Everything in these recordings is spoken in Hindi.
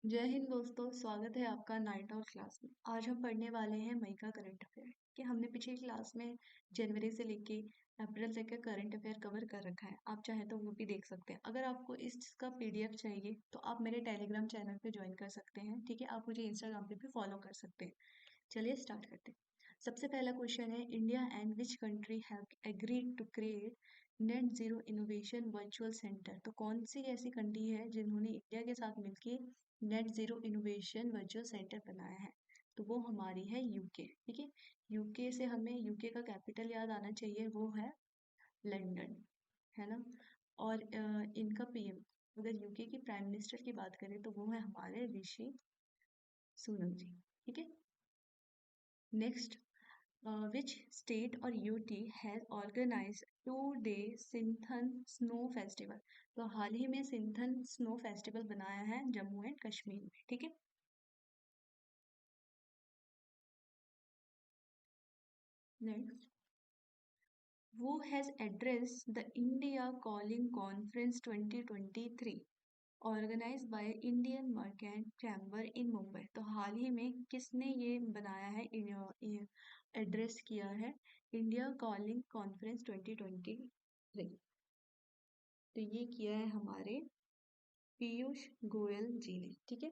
जय हिंद दोस्तों, स्वागत है आपका नाइट आउट क्लास में। आज हम पढ़ने वाले हैं मई का करंट अफेयर। कि हमने पिछली क्लास में जनवरी से लेके अप्रैल तक का करंट अफेयर कवर कर रखा है। आप चाहे तो वो भी देख सकते हैं। अगर आपको इसका पीडीएफ चाहिए तो आप मेरे टेलीग्राम चैनल पे ज्वाइन कर सकते हैं। ठीक है, आप मुझे इंस्टाग्राम पे भी फॉलो कर सकते हैं। चलिए स्टार्ट करते हैं। सबसे पहला क्वेश्चन है, India and which country have agreed to create net zero innovation virtual centre. तो कौन सी ऐसी कंट्री है जिन्होंने इंडिया के साथ मिलकर net zero innovation virtual centre बनाया है? तो वो हमारी है यूके। ठीक है, यूके से हमें यूके का कैपिटल याद आना चाहिए, वो है लंदन, है ना। और इनका पीएम, अगर यूके की प्राइम मिनिस्टर की बात करें तो वो है हमारे ऋषि सुनक जी। ठीक है, next, which state or UT has organized 2 day Sinthan snow festival? तो हाल ही में सिंथन स्नो फेस्टिवल बनाया है जम्मू एंड कश्मीर में। ठीक है, next, who has addressed the India Calling Conference 2023 organised by Indian merchant chamber in Mumbai? तो हाल ही में किसने ये बनाया है, एड्रेस किया है इंडिया कॉलिंग कॉन्फ्रेंस 2023? तो ये किया है हमारे पीयूष गोयल जी ने। ठीक है,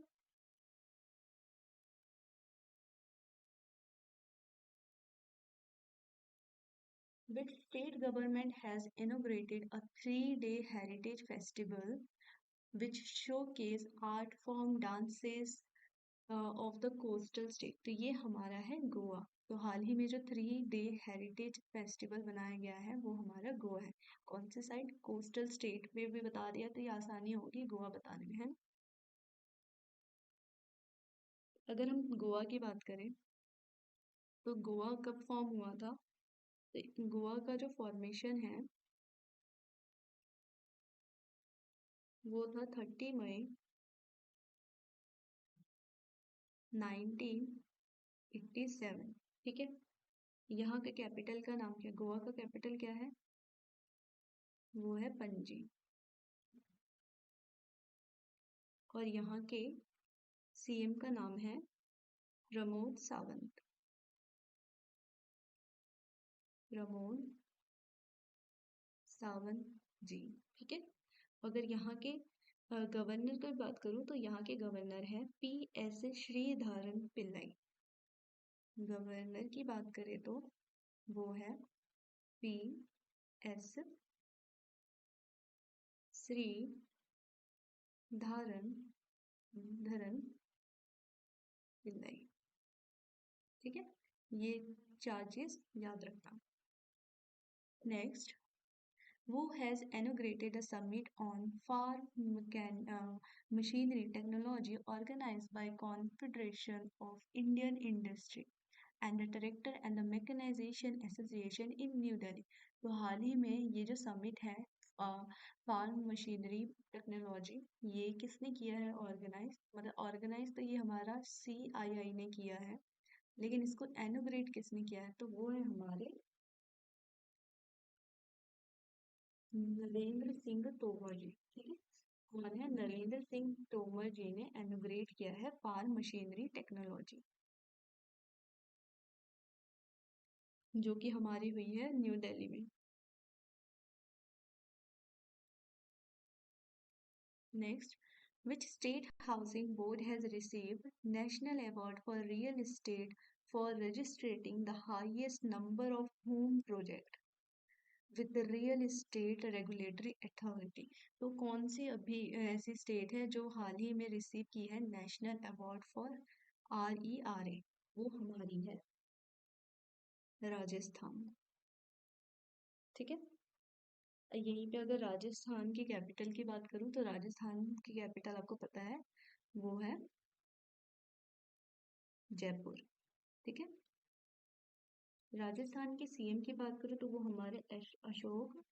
which state government has inaugurated a 3 day heritage festival which showcase art form dances of the coastal state? तो ये हमारा है गोवा। तो हाल ही में जो 3 डे हेरिटेज फेस्टिवल बनाया गया है वो हमारा गोवा है। कौन से साइड? कोस्टल स्टेट में भी बता दिया तो ये आसानी होगी गोवा बताने में, है ना। अगर हम गोवा की बात करें तो गोवा कब फॉर्म हुआ था? तो गोवा का जो फॉर्मेशन है वो था 30 मई 1987। ठीक है, यहाँ के कैपिटल का नाम क्या? गोवा का कैपिटल क्या है? वो है पणजी। और यहाँ के सीएम का नाम है प्रमोद सावंत। प्रमोद सावंत जी। ठीक है, अगर यहाँ के गवर्नर की बात करूँ तो यहाँ के गवर्नर हैं P S Sreedharan Pillai. Governor की बात करें तो वो है पी एस श्रीधरन धरन पिल्लाई। ठीक है, ये चार्जेस याद रखना। Next, who has inaugurated a summit on machinery technology organized by Confederation of Indian Industry and the Director and the Mechanization Association in New Delhi? तो हाल ही में ये जो समिट है फार्म मशीनरी टेक्नोलॉजी, ये किसने किया है ऑर्गेनाइज? मतलब ऑर्गेनाइज तो ये हमारा CII ने किया है, लेकिन इसको एनोग्रेट किसने किया है? तो वो है हमारे नरेंद्र सिंह तोमर जी। ठीक है, कौन है? नरेंद्र सिंह तोमर जी ने एनोग्रेट किया है फार्म मशीनरी टेक्नोलॉजी, जो कि हमारी हुई है न्यू दिल्ली में। Next, which state housing board has received national award for real estate for registering the highest number of home project with the real estate regulatory authority? तो कौन सी अभी ऐसी स्टेट है जो हाल ही में रिसीव की है नेशनल अवार्ड फॉर RERA? वो हमारी है राजस्थान। ठीक है, यहीं पे अगर राजस्थान की कैपिटल की बात करूं तो राजस्थान की कैपिटल आपको पता है वो है जयपुर। ठीक है, राजस्थान के सीएम की बात करूं तो वो हमारे अशोक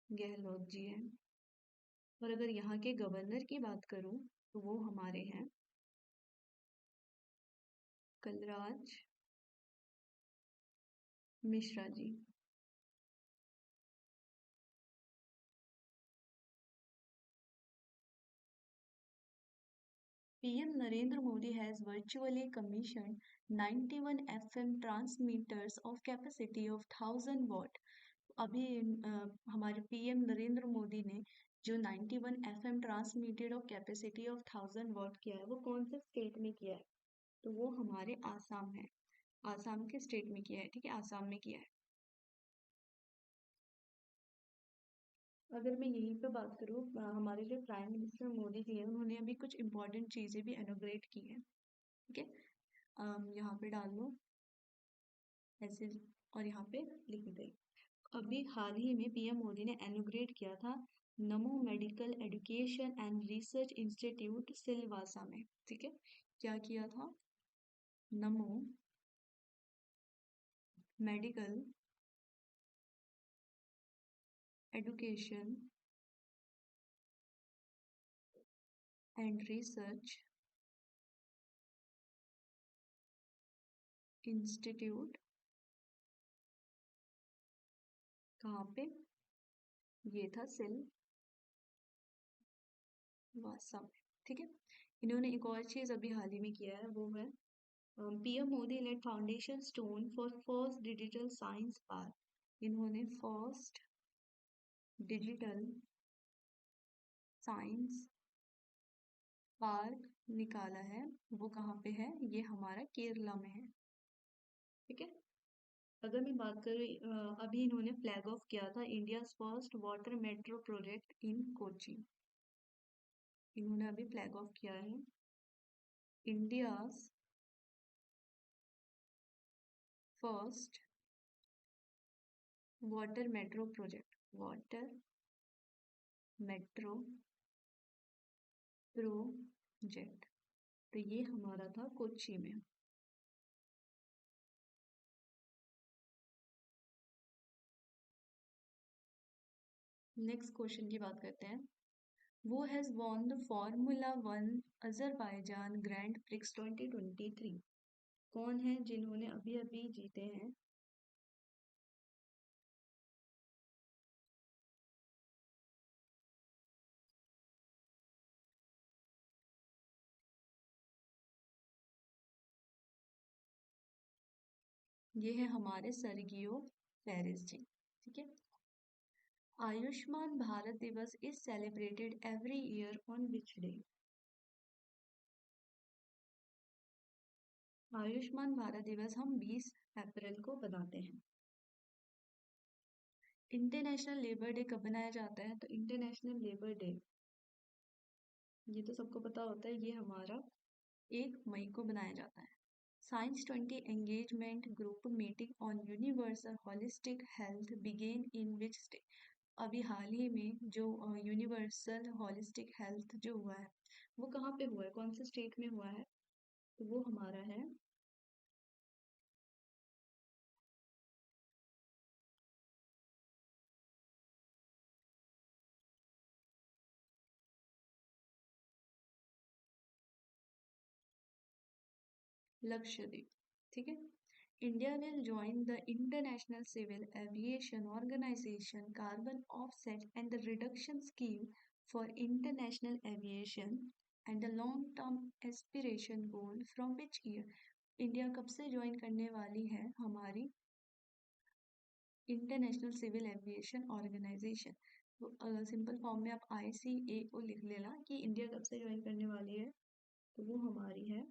गहलोत जी हैं। और अगर यहाँ के गवर्नर की बात करूं तो वो हमारे हैं Kalraj Mishra ji. PM Narendra Modi has virtually commissioned 91 FM transmitters of capacity of 1000 watt. अभी हमारे पीएम नरेंद्र मोदी ने जो 91 FM transmitted of capacity of 1000 वाट किया है वो कौन से स्टेट में किया है? तो वो हमारे आसाम है। आसाम के स्टेट में किया है, ठीक है, आसाम में किया है। अगर मैं यहीं पे बात करूँ, हमारे जो प्राइम मिनिस्टर मोदी जी हैं उन्होंने अभी कुछ इम्पोर्टेंट चीज़ें भी इनॉग्रेट की हैं, ठीक है। यहाँ पे डाल लो ऐसे और यहाँ पे लिख दे। अभी हाल ही में पीएम मोदी ने इनॉग्रेट किया था नमो medical education and research institute Silvassa में, ठीक है। क्या किया था? नमो medical education and research institute, कहाँ पे? ये था सिलवासा में, ठीक है। इन्होंने एक और चीज अभी हाल ही में किया है, वो है PM Modi laid foundation stone for first digital science park. इन्होंने फर्स्ट डिजिटल साइंस पार्क निकाला है। वो कहाँ पे है? ये हमारा केरला में है, ठीक है। अगर मैं बात करूँ, अभी इन्होंने फ्लैग ऑफ किया था India first water metro project in Kochi. इन्होंने अभी फ्लैग ऑफ किया है India first water metro project, water metro project. तो ये हमारा था कोची में। नेक्स्ट क्वेश्चन की बात करते हैं। वो has won the formula one Azerbaijan grand prix 2023। कौन है जिन्होंने अभी अभी जीते हैं? ये है हमारे सर्गियो पेरिस जी, ठीक है। आयुष्मान भारत दिवस is celebrated every year on which day? Ayushman Bharat दिवस हम 20 अप्रैल को बनाते हैं। इंटरनेशनल लेबर डे कब बनाया जाता है? तो इंटरनेशनल लेबर डे, ये तो सबको पता होता है, ये हमारा 1 मई को बनाया जाता है। Science 20 engagement group meeting on universal holistic health begin in which state? अभी हाल ही में जो यूनिवर्सल होलिस्टिक हेल्थ जो हुआ है वो कहाँ पे हुआ है, कौन से स्टेट में हुआ है? तो वो हमारा है लक्षद्वीप, ठीक है। India will join the International Civil Aviation Organisation carbon offset and the reduction scheme for international aviation and the long term aspiration goal from which year? India कब से ज्वाइन करने वाली है हमारी इंटरनेशनल सिविल एविएशन ऑर्गेनाइजेशन? तो सिंपल फॉर्म में आप ICAO को लिख लेना कि इंडिया कब से ज्वाइन करने वाली है। तो वो हमारी है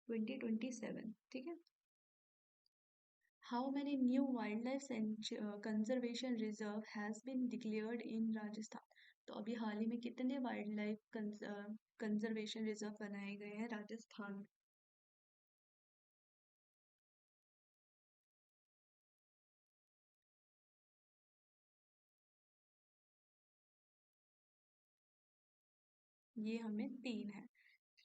2027, ठीक है। How many new wildlife conservation reserve has been declared in Rajasthan? तो अभी हाल ही में कितने वाइल्ड लाइफ कंजर्वेशन रिजर्व बनाए गए हैं राजस्थान में? ये हमें 3 है,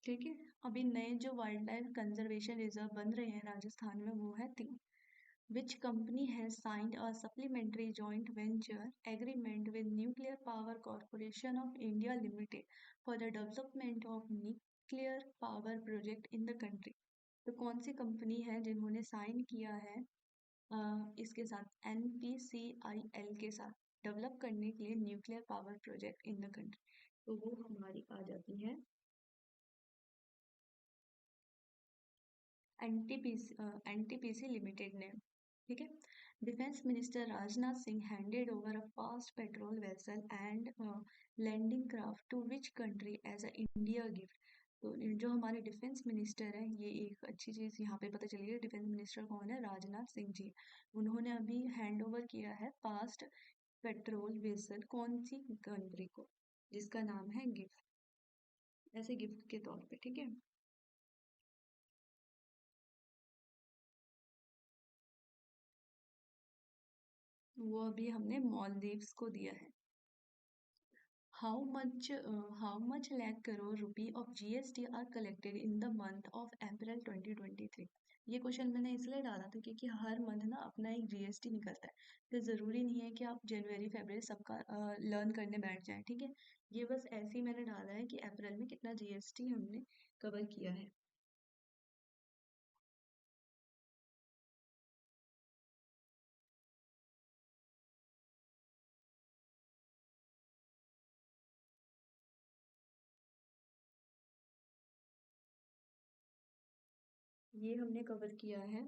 ठीक है। अभी नए जो वाइल्ड लाइफ कंजर्वेशन रिजर्व बन रहे हैं राजस्थान में वो है 3। Which company has signed a supplementary joint venture agreement with Nuclear Power Corporation of India Limited for the development of nuclear power project in the country? तो कौन सी कंपनी है जिन्होंने साइन किया है इसके साथ NPCIL के साथ डेवलप करने के लिए nuclear power project in the country? तो वो हमारी आ जाती है एनटीपीसी लिमिटेड ने। ठीक है। Defence minister Rajnath Singh handed over a fast patrol vessel and landing craft to which country as a India gift. तो जो हमारे डिफेंस मिनिस्टर हैं, ये एक अच्छी चीज़ यहाँ पे पता चली है। डिफेंस मिनिस्टर कौन है? राजनाथ सिंह जी। उन्होंने अभी हैंड ओवर किया है फास्ट पेट्रोल वेसल कौन सी कंट्री को, जिसका नाम है गिफ्ट, ऐसे गिफ्ट के तौर पे। ठीक है। वो अभी हमने मालदीव्स को दिया है। How much how much lakh crore rupee of GST R collected in the month of April 2023। ये क्वेश्चन मैंने इसलिए डाला था क्योंकि हर मंथ ना अपना एक जीएसटी निकलता है। तो ज़रूरी नहीं है कि आप जनवरी फरवरी सबका लर्न करने बैठ जाएं। ठीक है। ये बस ऐसे ही मैंने डाला है कि अप्रैल में कितना जीएसटी हमने कवर किया है। ये हमने कवर किया है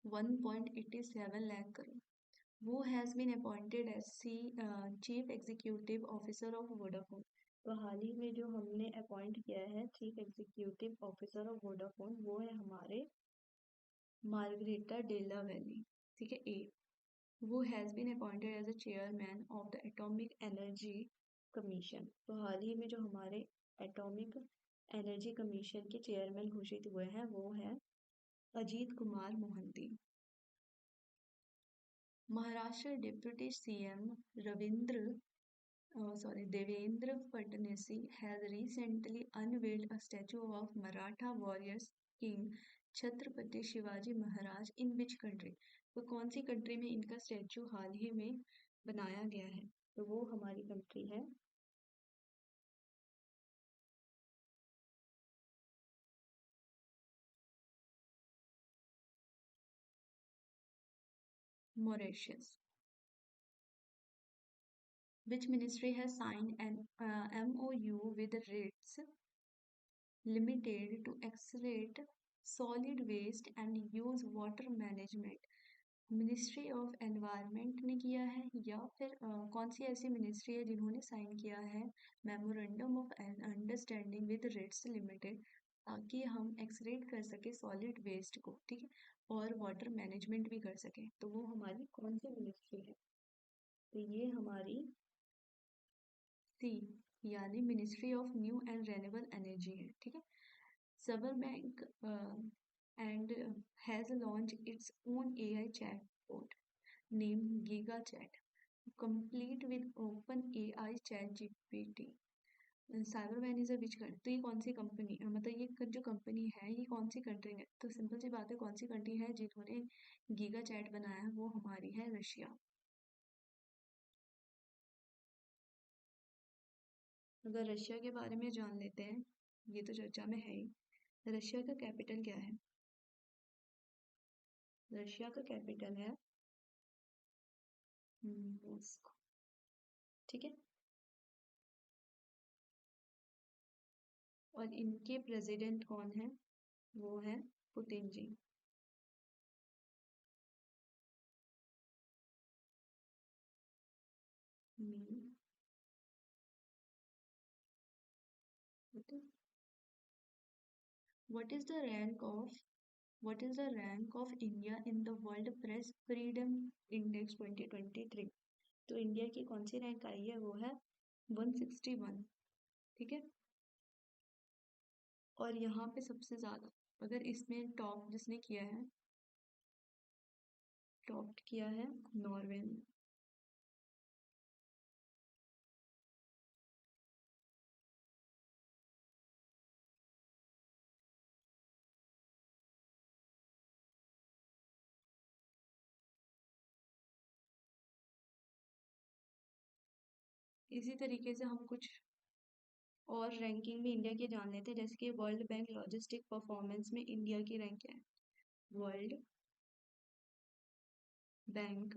1.87 lakh crore. Who has been appointed as chief executive officer of Vodafone. तो हाल ही में जो हमने अपॉइंट किया है chief executive officer of Vodafone, वो है हमारे मार्गरेटा डेला वैली। ठीक है। ए। वो has been appointed as a chairman of the Atomic Energy Commission. तो हाल ही में जो हमारे एटॉमिक एनर्जी कमीशन के चेयरमैन घोषित हुए हैं, वो है Ajit Kumar Mohanty. Maharashtra deputy CM Ravindra Devendra Fadnisi has recently unveiled a statue of Maratha warriors king Chhatrapati Shivaji Maharaj in which country। तो कौन सी कंट्री में इनका स्टैचू हाल ही में बनाया गया है? तो वो हमारी कंट्री है Mauritius. Which ministry has signed an MOU with RITS Limited to accelerate solid waste and use water management। Ministry of environment ने किया है, या फिर कौन सी ऐसी मिनिस्ट्री है जिन्होंने साइन किया है memorandum of understanding with RITES limited, ताकि हम एक्सरेट कर सके सॉलिड वेस्ट को। ठीक है। और वाटर मैनेजमेंट भी कर सके। तो वो हमारी कौन सी मिनिस्ट्री है? तो ये हमारी सी, यानी ministry of new and renewable energy है। ठीक है। Saber Bank and has launched its own AI chatbot named GigaChat, complete with OpenAI ChatGPT। Cyber van is which country? तो ये कौन सी कंपनी, मतलब ये जो कंपनी है ये कौन सी कंट्री में? तो सिंपल सी बात है, कौन सी कंट्री है जिन्होंने गीगा चैट बनाया है? वो हमारी है रशिया। अगर रशिया के बारे में जान लेते हैं, ये तो चर्चा में है ही। रशिया का कैपिटल क्या है? रशिया का कैपिटल है मॉस्को। ठीक है। और इनके प्रेसिडेंट कौन है? वो है Putin ji. What is the rank of what is the rank of India in the World Press Freedom Index 2023। तो इंडिया की कौन सी रैंक आई है? वो है 161। ठीक है। और यहाँ पे सबसे ज्यादा, अगर इसमें टॉप जिसने किया है, टॉप किया है नॉर्वे ने। इसी तरीके से हम कुछ और रैंकिंग भी इंडिया की जान लेते हैं, जैसे कि वर्ल्ड बैंक लॉजिस्टिक परफॉर्मेंस में इंडिया की रैंक क्या है? World bank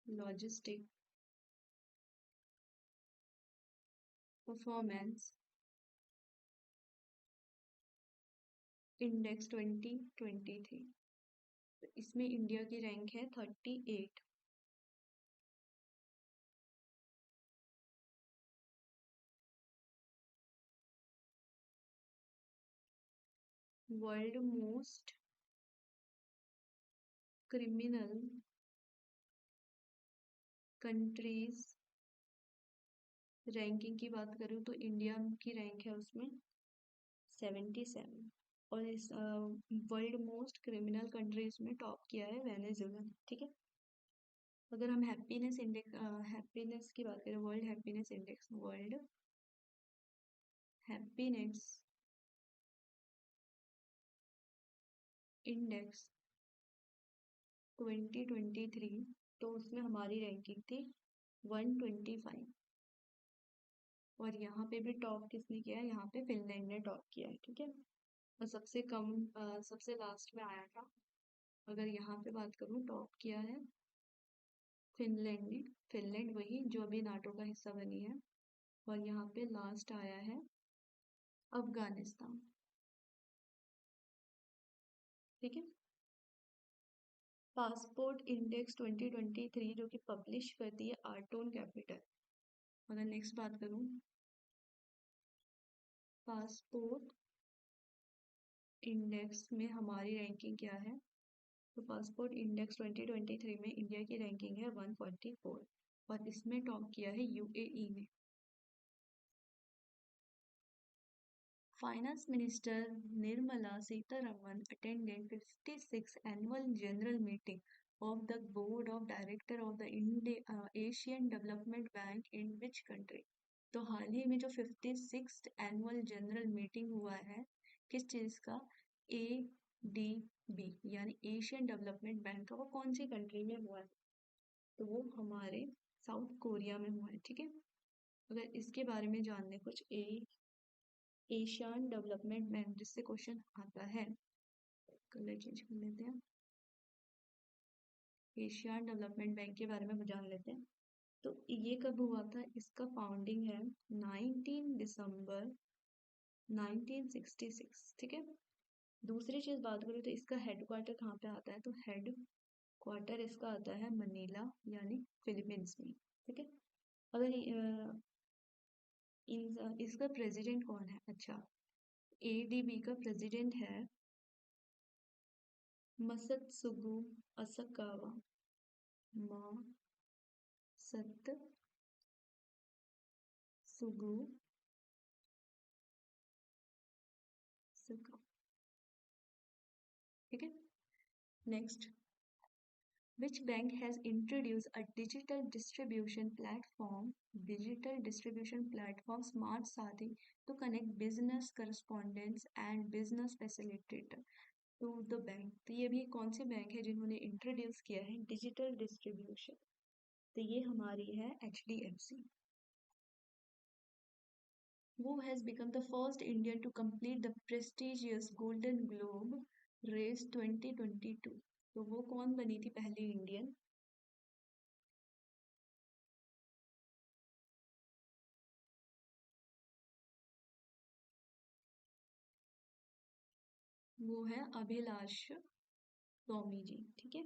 logistic performance index 2023। तो इसमें इंडिया की रैंक है 38। World most criminal countries ranking की बात करूँ तो इंडिया की रैंक है उसमें 77। और इस वर्ल्ड मोस्ट क्रिमिनल कंट्रीज में टॉप किया है वेनेजुला ने। ठीक है। अगर हम हैप्पीनेस इंडेक्स हैप्पीनेस की बात करें, वर्ल्ड हैप्पीनेस इंडेक्स 2023, तो उसमें हमारी रैंकिंग थी 125। और यहाँ पे भी टॉप किसने किया है? यहाँ पे फिनलैंड ने टॉप किया है। ठीक है। और सबसे कम सबसे लास्ट में आया था। अगर यहाँ पे बात करूँ, टॉप किया है फिनलैंड ने। फिनलैंड वही जो अभी नाटो का हिस्सा बनी है। और यहाँ पे लास्ट आया है अफगानिस्तान। ठीक है। पासपोर्ट इंडेक्स 2023 जो कि पब्लिश करती है आर्टोन कैपिटल। अगर नेक्स्ट बात करूँ, पासपोर्ट इंडेक्स में हमारी रैंकिंग क्या है? तो पासपोर्ट इंडेक्स 2023 में इंडिया की रैंकिंग है 144। और इसमें टॉप किया है यूएई ने। Finance Minister Nirmala Sitharaman attended 56th annual general meeting of the Board of Director of the Asian Development Bank in which country? तो हाल ही में जो 56th एनुअल जनरल मीटिंग हुआ है किस चीज़ का? ADB यानी एशियन डेवलपमेंट बैंक का, वो कौन सी कंट्री में हुआ है? तो वो हमारे साउथ कोरिया में हुआ है। ठीक है। अगर इसके बारे में जानने कुछ एशियन डेवलपमेंट बैंक जिससे क्वेश्चन आता है, कलर चेंज कर लेते हैं, एशियन डेवलपमेंट बैंक के बारे में जान लेते हैं। तो ये कब हुआ था? इसका फाउंडिंग है 19 दिसंबर 1966। ठीक है। दूसरी चीज बात करूँ तो इसका हेडक्वार्टर कहाँ पे आता है? तो हेड क्वार्टर इसका आता है मनीला यानी फिलीपींस में। ठीक है। अगर इसका प्रेसिडेंट कौन है? अच्छा, एडीबी का प्रेसिडेंट है मसत्सुगु असकावा। मसत्सुगु असकावा। ठीक है। Next, which bank has introduced a digital distribution platform Smart Saathi to connect business correspondents and business facilitator to the bank? तो ये भी कौन से बैंक है जिन्होंने इंट्रोड्यूस किया है डिजिटल डिस्ट्रीब्यूशन? तो ये हमारी है HDFC. Who has become the first Indian to complete the prestigious Golden Globe Race 2022? तो वो कौन बनी थी पहली इंडियन? वो है अभिलाष टॉमी जी। ठीक है।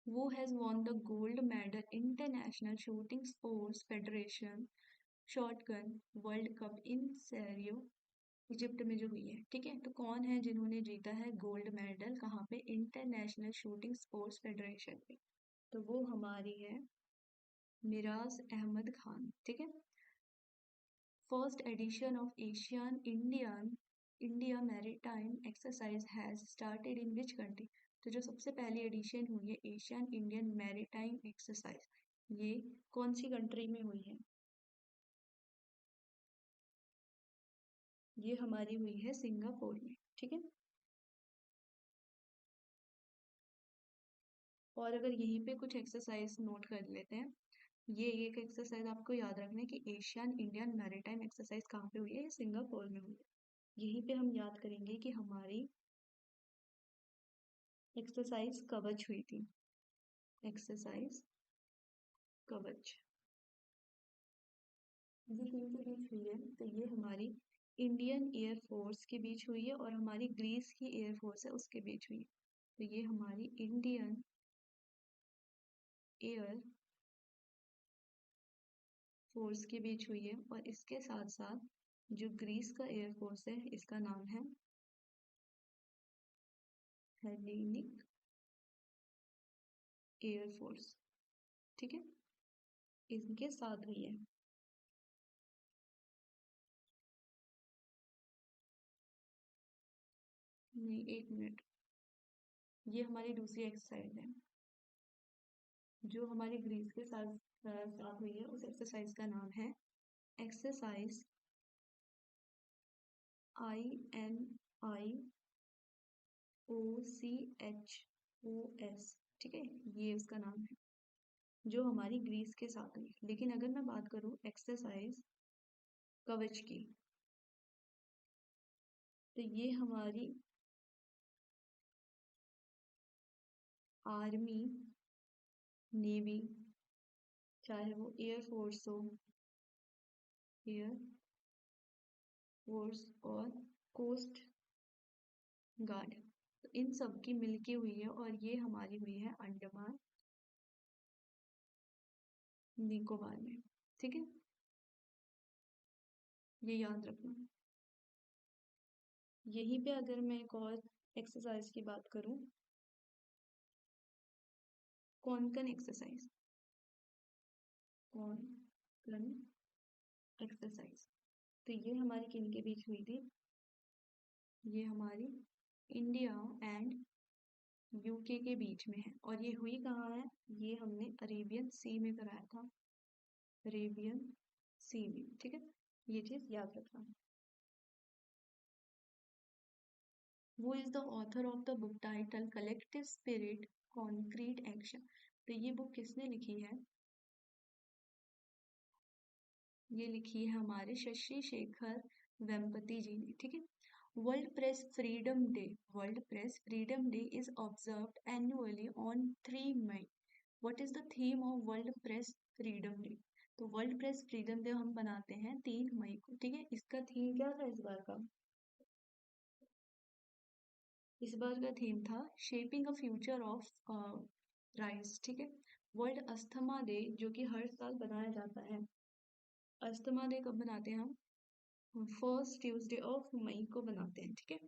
Who has won the gold medal International Shooting Sports Federation shotgun world cup in सेरियो इजिप्ट में जो हुई है? ठीक है। तो कौन है जिन्होंने जीता है गोल्ड मेडल? कहाँ पे? इंटरनेशनल शूटिंग स्पोर्ट्स फेडरेशन पे। तो वो हमारी है मिराज अहमद खान। ठीक है। First edition of Asian India maritime exercise has started in which country? तो जो सबसे पहली एडिशन हुई है एशियन इंडियन मैरीटाइम एक्सरसाइज, ये कौन सी कंट्री में हुई है? ये हमारी हुई है सिंगापुर में। ठीक है। और अगर यहीं पे कुछ एक्सरसाइज नोट कर लेते हैं, ये एक एक्सरसाइज आपको याद रखना है कि एशियन इंडियन मैरीटाइम एक्सरसाइज कहाँ पे हुई है? ये सिंगापुर में हुई है। यहीं पे हम याद करेंगे कि हमारी एक्सरसाइज कवच हुई थी। एक्सरसाइज कवच ये कहीं पे बीच हुई है, तो ये हमारी इंडियन एयर फोर्स के बीच हुई है और हमारी ग्रीस की एयर फोर्स है उसके बीच हुई है। तो ये हमारी इंडियन एयर फोर्स के बीच हुई है और इसके साथ साथ जो ग्रीस का एयर फोर्स है इसका नाम है हेलेनिक एयर फोर्स। ठीक है, इनके साथ हुई है। नहीं, एक मिनट, ये हमारी दूसरी एक्सरसाइज है। जो हमारी ग्रीस के साथ साथ हुई है उस एक्सरसाइज का नाम है एक्सरसाइज INIOCHOS। ठीक है, ये उसका नाम है जो हमारी ग्रीस के साथ हुई। लेकिन अगर मैं बात करूं एक्सरसाइज कवच की, तो ये हमारी आर्मी, नेवी, चाहे वो एयर फोर्स हो, एयर फोर्स और कोस्ट गार्ड, तो इन सब की मिलके हुई है और ये हमारी हुई है अंडमान निकोबार में। ठीक है, ये याद रखना। यहीं पे अगर मैं एक और एक्सरसाइज की बात करूं, कॉन्कन एक्सरसाइज, कॉन्कन एक्सरसाइज, तो ये हमारी किन के बीच हुई थी? ये हमारी इंडिया एंड यूके के बीच में है। और ये हुई कहाँ है? ये हमने अरेबियन सी में कराया था, अरेबियन सी में। ठीक है, ये चीज याद रखना। वो is the author of the book title collective spirit concrete action. तो ये बुक किसने लिखी है? ये लिखी है हमारे शशि शेखर वेम्पति जी ने। ठीक है, World Press Freedom Day, World Press Freedom Day is observed annually on 3 मई। What is the theme of World Press Freedom Day? तो वर्ल्ड प्रेस फ्रीडम डे हम बनाते हैं 3 मई को। ठीक है, इसका थीम क्या था इस बार का? इस बार का थीम था shaping a future of rice. ठीक है, वर्ल्ड अस्थमा डे जो कि हर साल बनाया जाता है, अस्थमा डे कब बनाते हैं हम? फर्स्ट ट्यूसडे ऑफ मई को बनाते हैं। ठीक है,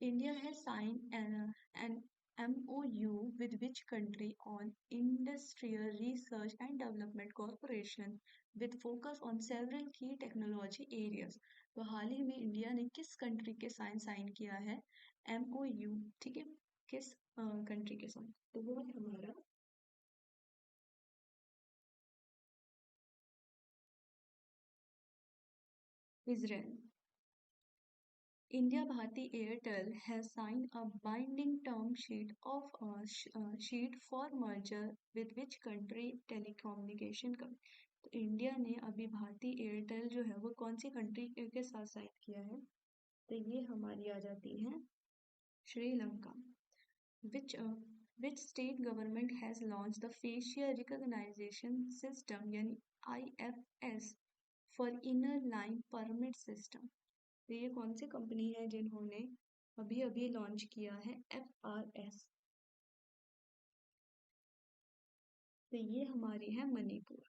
India has signed an MOU with which country on industrial research and development cooperation with focus on several key technology areas। तो हाल ही में इंडिया ने किस कंट्री के साथ साइन किया है MOU? ठीक है, किस कंट्री के साथ? तो वो है हमारा Israel. India Bharti Airtel has signed a binding term sheet of sheet for merger with which country telecommunication company? तो इंडिया ने अभी भारती एयरटेल जो है वो कौन सी कंट्री के साथ साइन किया है? तो ये हमारी आ जाती है Sri Lanka. which which state government has launched the facial recognition system यानी IFS for inner line permit system? तो ये कौन सी कंपनी है जिन्होंने अभी अभी लॉन्च किया है FRS? तो ये हमारी है मणिपुर।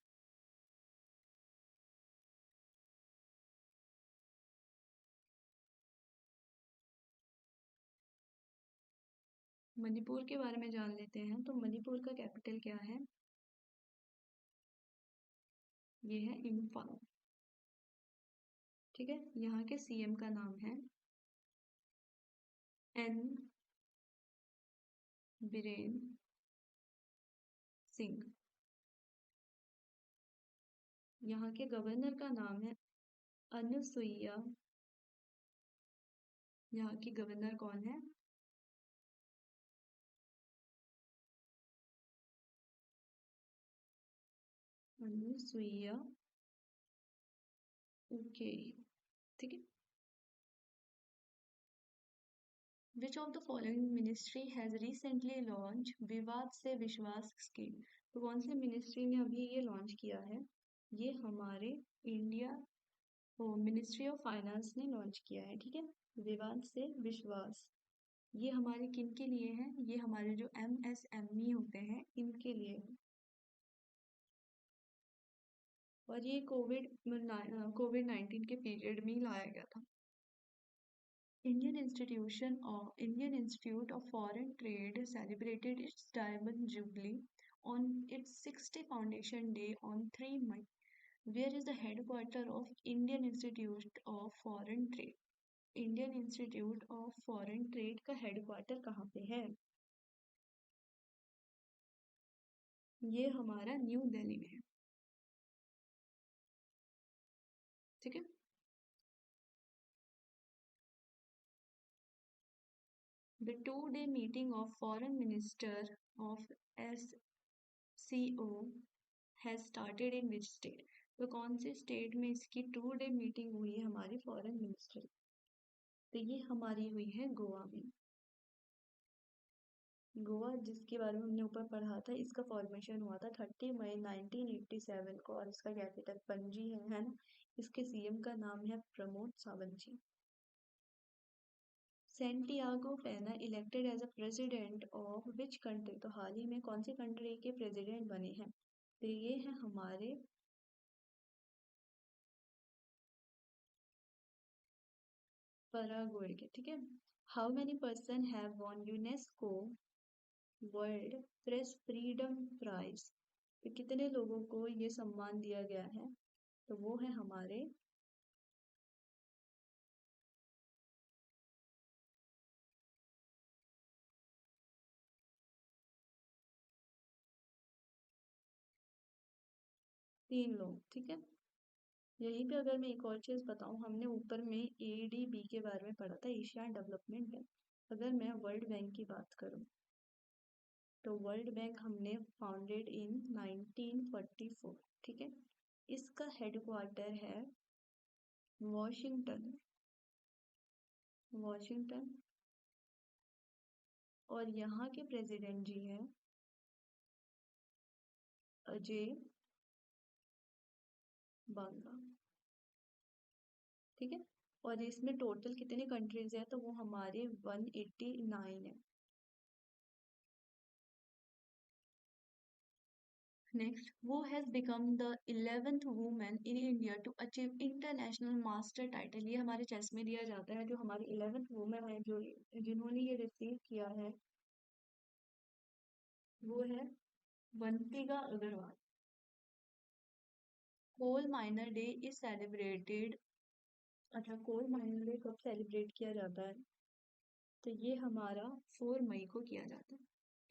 मणिपुर के बारे में जान लेते हैं। तो मणिपुर का कैपिटल क्या है? ये है इम्फाल। ठीक है, यहाँ के CM का नाम है एन बीरेन सिंह। यहाँ के गवर्नर का नाम है अनुसुईया। यहाँ की गवर्नर कौन है? अनुसुईया ओके। ठीक है, Which of the following ministry has recently launched विवाद से विश्वास स्कीम? तो कौन सी मिनिस्ट्री ने अभी ये लॉन्च किया है? ये हमारे इंडिया तो मिनिस्ट्री ऑफ फाइनेंस ने लॉन्च किया है, ठीक है। विवाद से विश्वास, ये हमारे किन के लिए है? ये हमारे जो MSME होते हैं इनके लिए है। और ये कोविड 19 के पीरियड में ही लाया गया था। Indian Institute of Foreign Trade celebrated its Diamond Jubilee on its 60th foundation day on 3 May. Where is the headquarter of Indian Institute of Foreign Trade? Indian institute of foreign trade का हेडक्वार्टर कहाँ पे है? ये हमारा न्यू दिल्ली में है, ठीक है। The two-day meeting of foreign minister of SCO has started in which state? तो कौन से स्टेट में इसकी 2 डे मीटिंग हुई है हमारी फॉरेन मिनिस्टर? तो ये हमारी हुई है गोवा में। गोवा जिसके बारे में हमने ऊपर पढ़ा था, इसका फॉर्मेशन हुआ था 30 मई 1987 को, और इसका कैपिटल पणजी है ना। इसके सीएम का नाम है Pramod Sawant ji. Santiago Pena elected as a president of which country? तो हाल ही में कौन सी कंट्री के प्रेसिडेंट बने हैं? तो ये है हमारे पराग्वे के, ठीक है। How many person have won UNESCO World Press Freedom Prize? तो कितने लोगों को ये सम्मान दिया गया है? तो वो है हमारे 3 लोग, ठीक है। यहीं पे अगर मैं एक और चीज़ बताऊं, हमने ऊपर में ADB के बारे में पढ़ा था, एशियन डेवलपमेंट बैंक। अगर मैं वर्ल्ड बैंक की बात करूं, तो वर्ल्ड बैंक हमने फाउंडेड इन 1944, ठीक है। इसका हेडक्वार्टर है वॉशिंगटन, वॉशिंगटन। और यहाँ के प्रेसिडेंट जी हैं अजय बांगा, ठीक है। और इसमें टोटल कितने कंट्रीज हैं? तो वो हमारे 189 है। Next, who has become the 11th woman in India to achieve international master title? ये हमारे चेस में दिया जाता है। जो हमारी 11th वुमेन है जो जिन्होंने ये रिसीव किया है, वो है वंशिका अग्रवाल। कोल माइनर डे इज सेलिब्रेटेड, अच्छा कोल माइनर डे कब सेलिब्रेट किया जाता है? तो ये हमारा 4 मई को किया जाता है।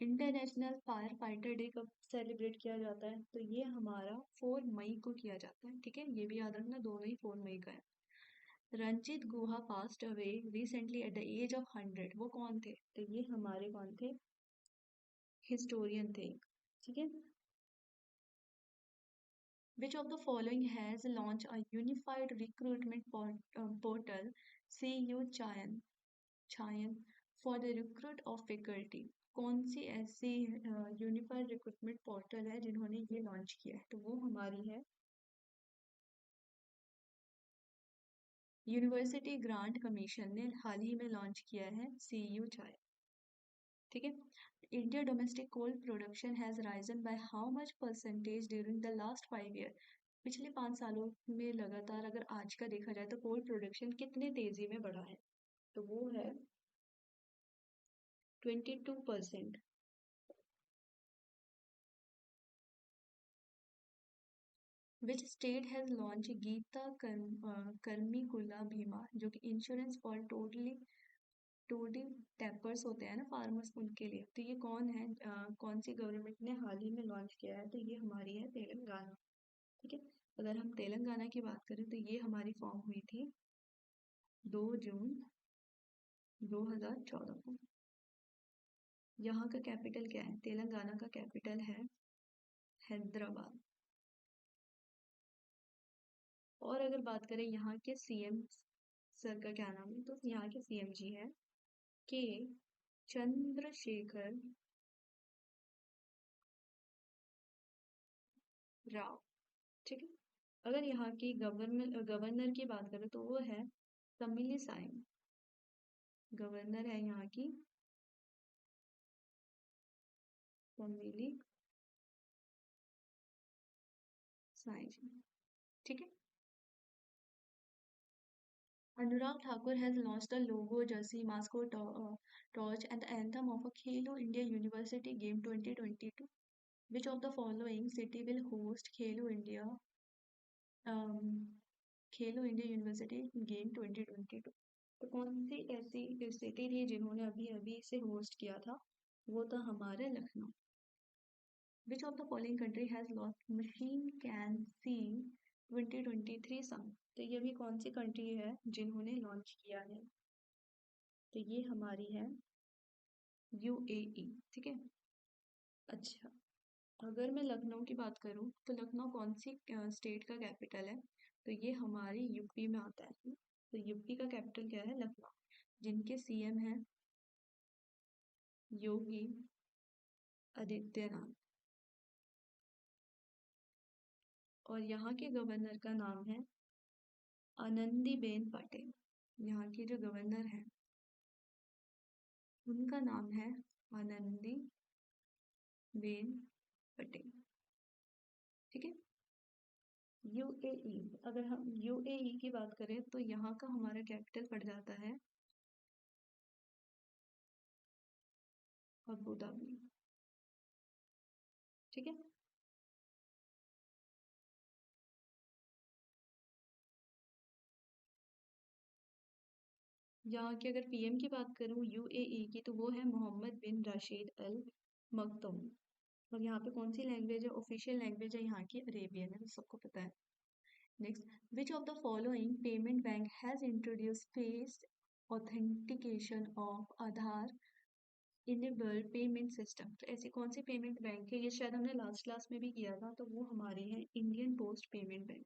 इंटरनेशनल फायर फाइटर डे कब सेलिब्रेट किया जाता है? तो ये हमारा 4 मई को किया जाता है, ठीक है। ये भी याद रखना, दोनों ही 4 मई का है। Ranajit Guha passed away recently at the age of 100, वो कौन थे? तो ये हमारे कौन थे? हिस्टोरियन थे, ठीक है। Which of the following has launched a unified recruitment portal, CU Chayan, for the recruit of faculty? कौन सी ऐसी यूनिफाइड रिक्रूटमेंट पोर्टल है जिन्होंने ये लॉन्च किया है? तो वो हमारी है यूनिवर्सिटी ग्रांट कमीशन ने हाल ही में लॉन्च किया है CU चाय, ठीक है। India domestic coal production has risen by how much percentage during the last 5 year? पिछले 5 सालों में लगातार अगर आज का देखा जाए तो कोल प्रोडक्शन कितने तेजी में बढ़ा है? तो वो है 22%। Which state has launched Gita कर्मिकुला बीमा, जो कि इंश्योरेंस फॉर टोटली टैपर्स होते हैं ना फार्मर्स, उनके लिए? तो ये कौन है, कौन सी गवर्नमेंट ने हाल ही में लॉन्च किया है? तो ये हमारी है तेलंगाना, ठीक है। अगर हम तेलंगाना की बात करें तो ये हमारी फॉर्म हुई थी 2 जून 2014 को। यहाँ का कैपिटल क्या है? तेलंगाना का कैपिटल है हैदराबाद। और अगर बात करें यहाँ के CM सर का क्या नाम है, तो यहाँ के CM जी है के चंद्रशेखर राव, ठीक है। अगर यहाँ की गवर्नर की बात करें तो वो है तमिली साई। गवर्नर है यहाँ की तमिली साई जी। ठीक है। Anurag Thakur has launched the logo, jersey, mascot, torch, and the anthem of a Khelo India University Game 2022. Which of the following city will host um, Khelo India university game 2022? तो कौन सी ऐसी सिटी थी जिन्होंने अभी अभी इसे होस्ट किया था? वो था हमारे Lucknow. Which of the following country has launched machine can see 2023 song? तो ये भी कौन सी कंट्री है जिन्होंने लॉन्च किया है? तो ये हमारी है यूएई। ठीक है। अच्छा, अगर मैं लखनऊ की बात करूँ तो लखनऊ कौन सी स्टेट का कैपिटल है? तो ये हमारी यूपी में आता है। तो यूपी का कैपिटल क्या है? लखनऊ। जिनके सीएम हैं योगी आदित्यनाथ, और यहाँ के गवर्नर का नाम है आनंदीबेन पटेल। यहाँ की जो गवर्नर है उनका नाम है आनंदीबेन पटेल। ठीक है। यूएई, अगर हम यूएई की बात करें तो यहाँ का हमारा कैपिटल पड़ जाता है अबू धाबी। ठीक है। यहाँ की अगर पीएम की बात करूँ यूएई की तो वो है मोहम्मद बिन राशिद अल मक्तूम। और यहाँ पे कौन सी लैंग्वेज है? ऑफिशियल लैंग्वेज है यहाँ की अरेबियन है, तो सबको पता है। Next, which of the following payment bank has introduce face authentication of Aadhaar enabled payment system? तो ऐसी कौन सी पेमेंट बैंक है? ये शायद हमने लास्ट क्लास में भी किया था, तो वो हमारी है इंडियन पोस्ट पेमेंट बैंक।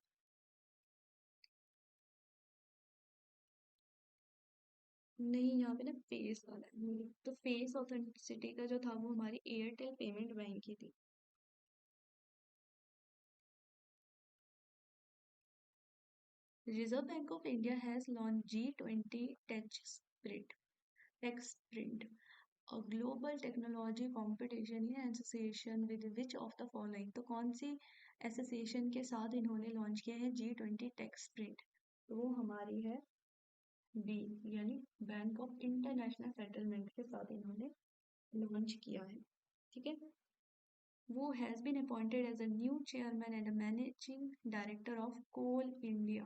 नहीं, यहाँ पे ना फेस वाला है, तो फेस ऑथेंटिसिटी का जो था वो हमारी एयरटेल पेमेंट बैंक की थी। Reserve Bank of India has launch G20 tech sprint, a global technology competition in association with which of the following? तो कौन सी एसोसिएशन के साथ इन्होंने लॉन्च किया है G20 टेक स्प्रिंट? तो वो हमारी है बी, यानी बैंक ऑफ इंटरनेशनल सेटलमेंट के साथ इन्होंने लॉन्च किया है। ठीक है। वो has been appointed as a new chairman and managing director of Coal India.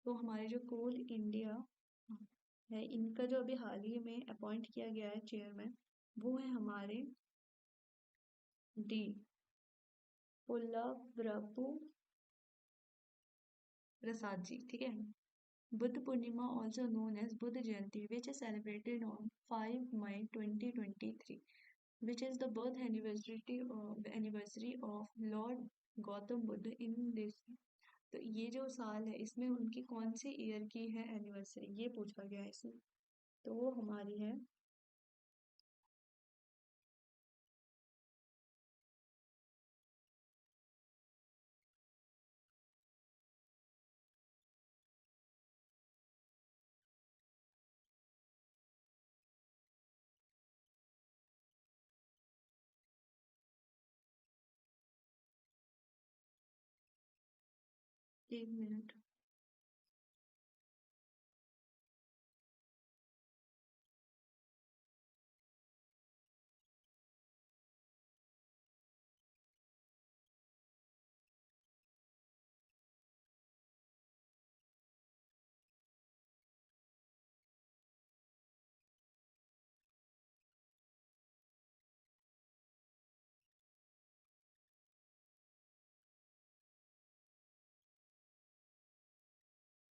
तो हमारे जो कोल इंडिया है इनका जो अभी हाल ही में अपॉइंट किया गया है चेयरमैन, वो है हमारे डी पुल्लवरपु प्रसाद जी। ठीक है। Buddha Purnima also known as Buddha Jayanti which is celebrated on 5 May 2023, which is the birth anniversary of Lord Gautam Buddha in this. तो ये जो साल है इसमें उनकी कौन सी ईयर की है एनिवर्सरी, ये पूछा गया है इसमें। तो वो हमारी है 1 मिनट।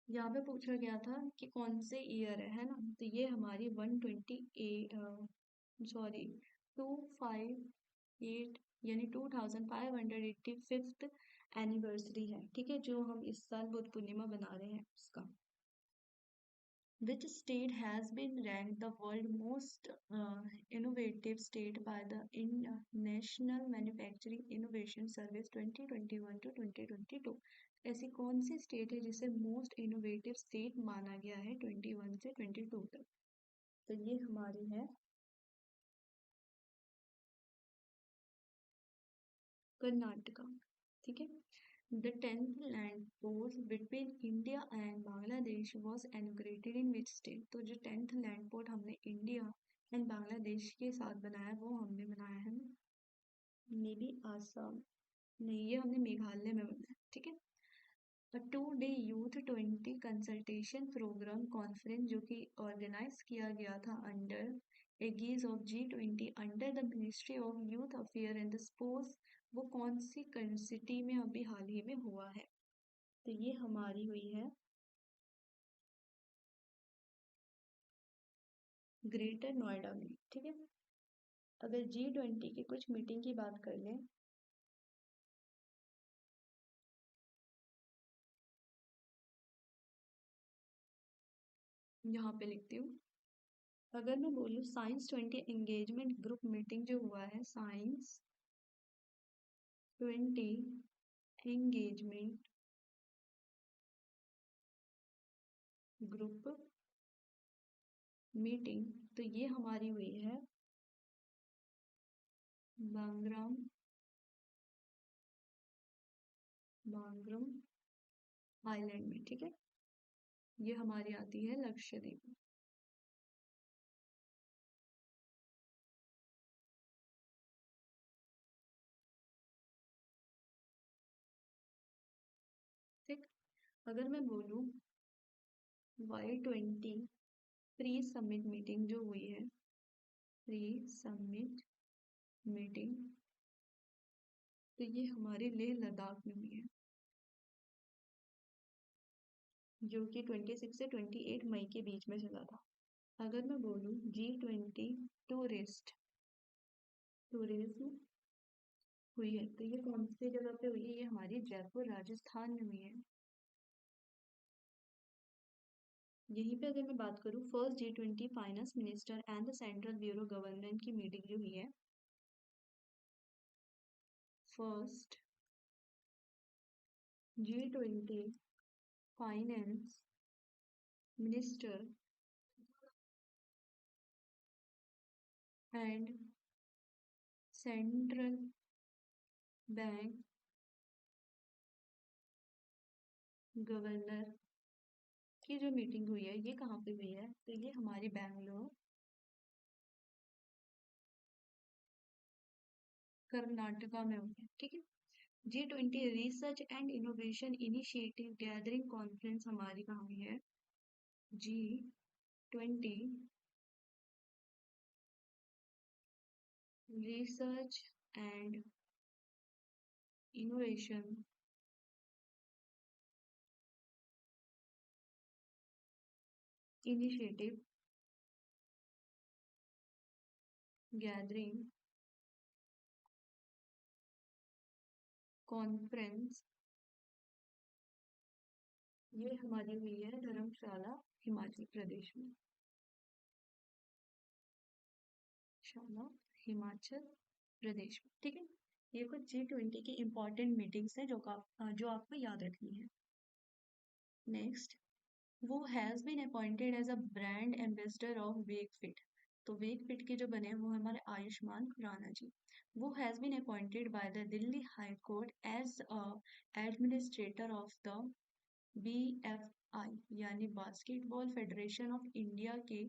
यहाँ पे पूछा गया था कि कौन से ईयर है ना? तो ये हमारी 128 सॉरी 258 यानी 2585th एनिवर्सरी है। ठीक है, जो हम इस साल बुद्ध पूर्णिमा बना रहे हैं उसका। Which state has been ranked the world most innovative state by the National Manufacturing Innovation Service 2021 to 2022? ऐसी कौन सी स्टेट है जिसे मोस्ट इनोवेटिव स्टेट माना गया है 21 से 22 तक? तो ये हमारी है कर्नाटका। ठीक है। The 10th land post between India and Bangladesh was inaugurated in which state? तो जो 10th लैंड पोर्ट हमने इंडिया एंड बांग्लादेश के साथ बनाया वो हमने बनाया है मे बी आसाम, नहीं ये हमने मेघालय में बनाया। ठीक है। A 2-day youth 20 consultation programme conference जो कि ऑर्गेनाइज किया गया था under aegis of G20 under the ministry of youth affair and sports, वो कौन सी सिटी में अभी हाल ही में हुआ है? तो ये हमारी हुई है ग्रेटर नोएडा में। ठीक है। अगर G20 की कुछ मीटिंग की बात कर लें, यहाँ पे लिखती हूँ। अगर मैं बोलूँ साइंस 20 एंगेजमेंट ग्रुप मीटिंग जो हुआ है, साइंस 20 एंगेजमेंट ग्रुप मीटिंग, तो ये हमारी हुई है बांग्राम बांग्रम आइलैंड में। ठीक है। ये हमारी आती है लक्षद्वीप। ठीक। अगर मैं बोलूँ Y20 प्री समिट मीटिंग जो हुई है, प्री समिट मीटिंग, तो ये हमारे लेह लद्दाख में हुई है जो कि 26 से 28 मई के बीच में चला था। अगर मैं बोलूँ G20 टूरिस्ट टूरिज्म हुई है, तो ये कौन सी जगह पे हुई है? ये हमारी जयपुर राजस्थान में हुई है। यहीं पे अगर मैं बात करूँ first G20 finance minister and the central bureau government की मीटिंग जो हुई है, first G20 finance minister and central bank governor की जो मीटिंग हुई है, ये कहाँ पे हुई है? तो ये हमारी बैंगलोर कर्नाटका में हुई है। ठीक है। G20 research and innovation initiative gathering conference हमारी कहाँ हुई है? G20 research and innovation initiative gathering conference, ये हमारी हुई है धर्मशाला हिमाचल प्रदेश में, शाला हिमाचल प्रदेश में। ठीक है। ये कुछ G20 की इम्पोर्टेंट मीटिंग्स हैं जो आपको याद रखनी है। नेक्स्ट, वो has been appointed as a brand ambassador of Wakefit, तो वेकफिट के जो बने हैं वो हमारे आयुष्मान खुराना जी। वो has been appointed by the Delhi High Court as administrator of the BFI यानी बास्केटबॉल फेडरेशन ऑफ इंडिया के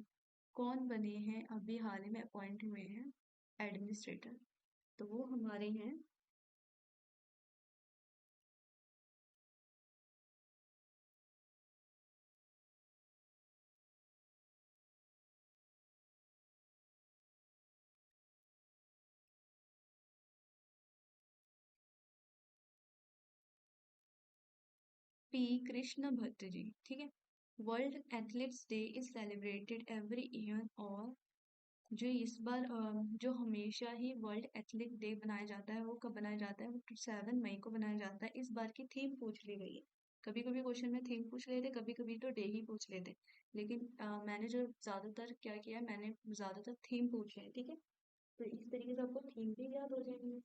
कौन बने हैं, अभी हाल ही में अपॉइंट हुए हैं एडमिनिस्ट्रेटर? तो वो हमारे हैं P कृष्ण भट्ट जी। ठीक है। World athletes day is celebrated every year, और जो इस बार जो हमेशा ही वर्ल्ड एथलेट डे बनाया जाता है वो कब बनाया जाता है? वो 7 मई को बनाया जाता है। इस बार की थीम पूछ ली गई है। कभी कभी क्वेश्चन में थीम पूछ लेते, कभी कभी तो डे ही पूछ लेते, लेकिन मैंने जो ज्यादातर क्या किया है, मैंने ज्यादातर थीम पूछे हैं। ठीक है। तो इस तरीके से आपको थीम भी याद हो जाएंगे।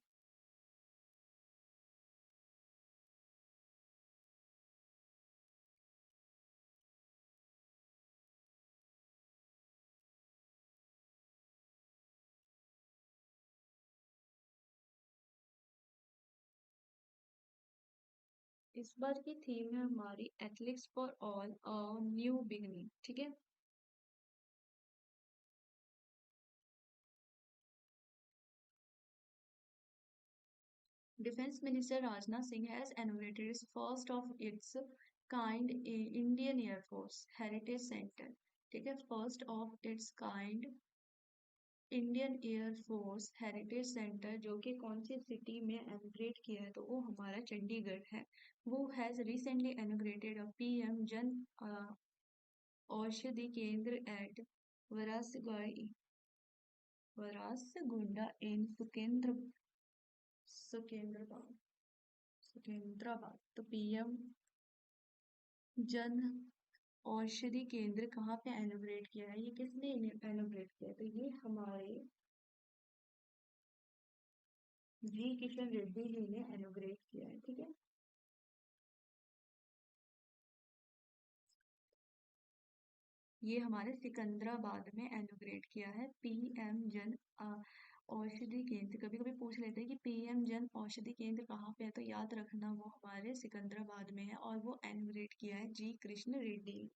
इस बार की थीम है हमारी athletics for all a new beginning, ठीक है। Defense Minister Rajnath Singh has inaugurated its first of its kind Indian Air Force Heritage Center, ठीक है। First of its kind Indian air force heritage centre जो कि कौन सी सिटी में इनॉग्रेट किया है, तो वो हमारा चंडीगढ़ है। वो has recently inaugurated a PM Jan Aushadhi केंद्र एट वरासगाई वरासगुंडा इन सुकेंद्रबाद सुकेंद्राबाद। तो पीएम जन औषधि केंद्र कहाँ पे इनॉग्रेट किया है, ये किसने इनॉग्रेट किया है, तो ये हमारे जी किशन रेड्डी जी ने इनॉग्रेट किया है, ठीक है। ये हमारे सिकंदराबाद में इनॉग्रेट किया है पीएम जन औषधि केंद्र। कभी कभी पूछ लेते हैं कि पीएम जन औषधि केंद्र कहाँ पे है, तो याद रखना वो हमारे सिकंदराबाद में है और वो इनॉग्रेट किया है जी Krishna Reddy.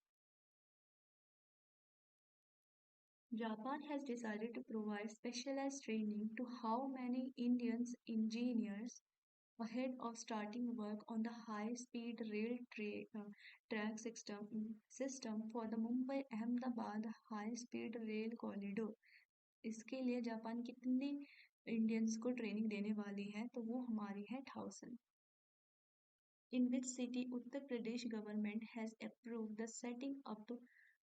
Japan has decided to provide specialized training to how many Indian engineers ahead of starting work on the high-speed track system for the Mumbai-Ahmedabad high-speed rail corridor। इसके लिए जापान कितने इंडियंस को ट्रेनिंग देने वाली है, तो वो हमारी है 1000। In which city Uttar Pradesh government has approved the setting up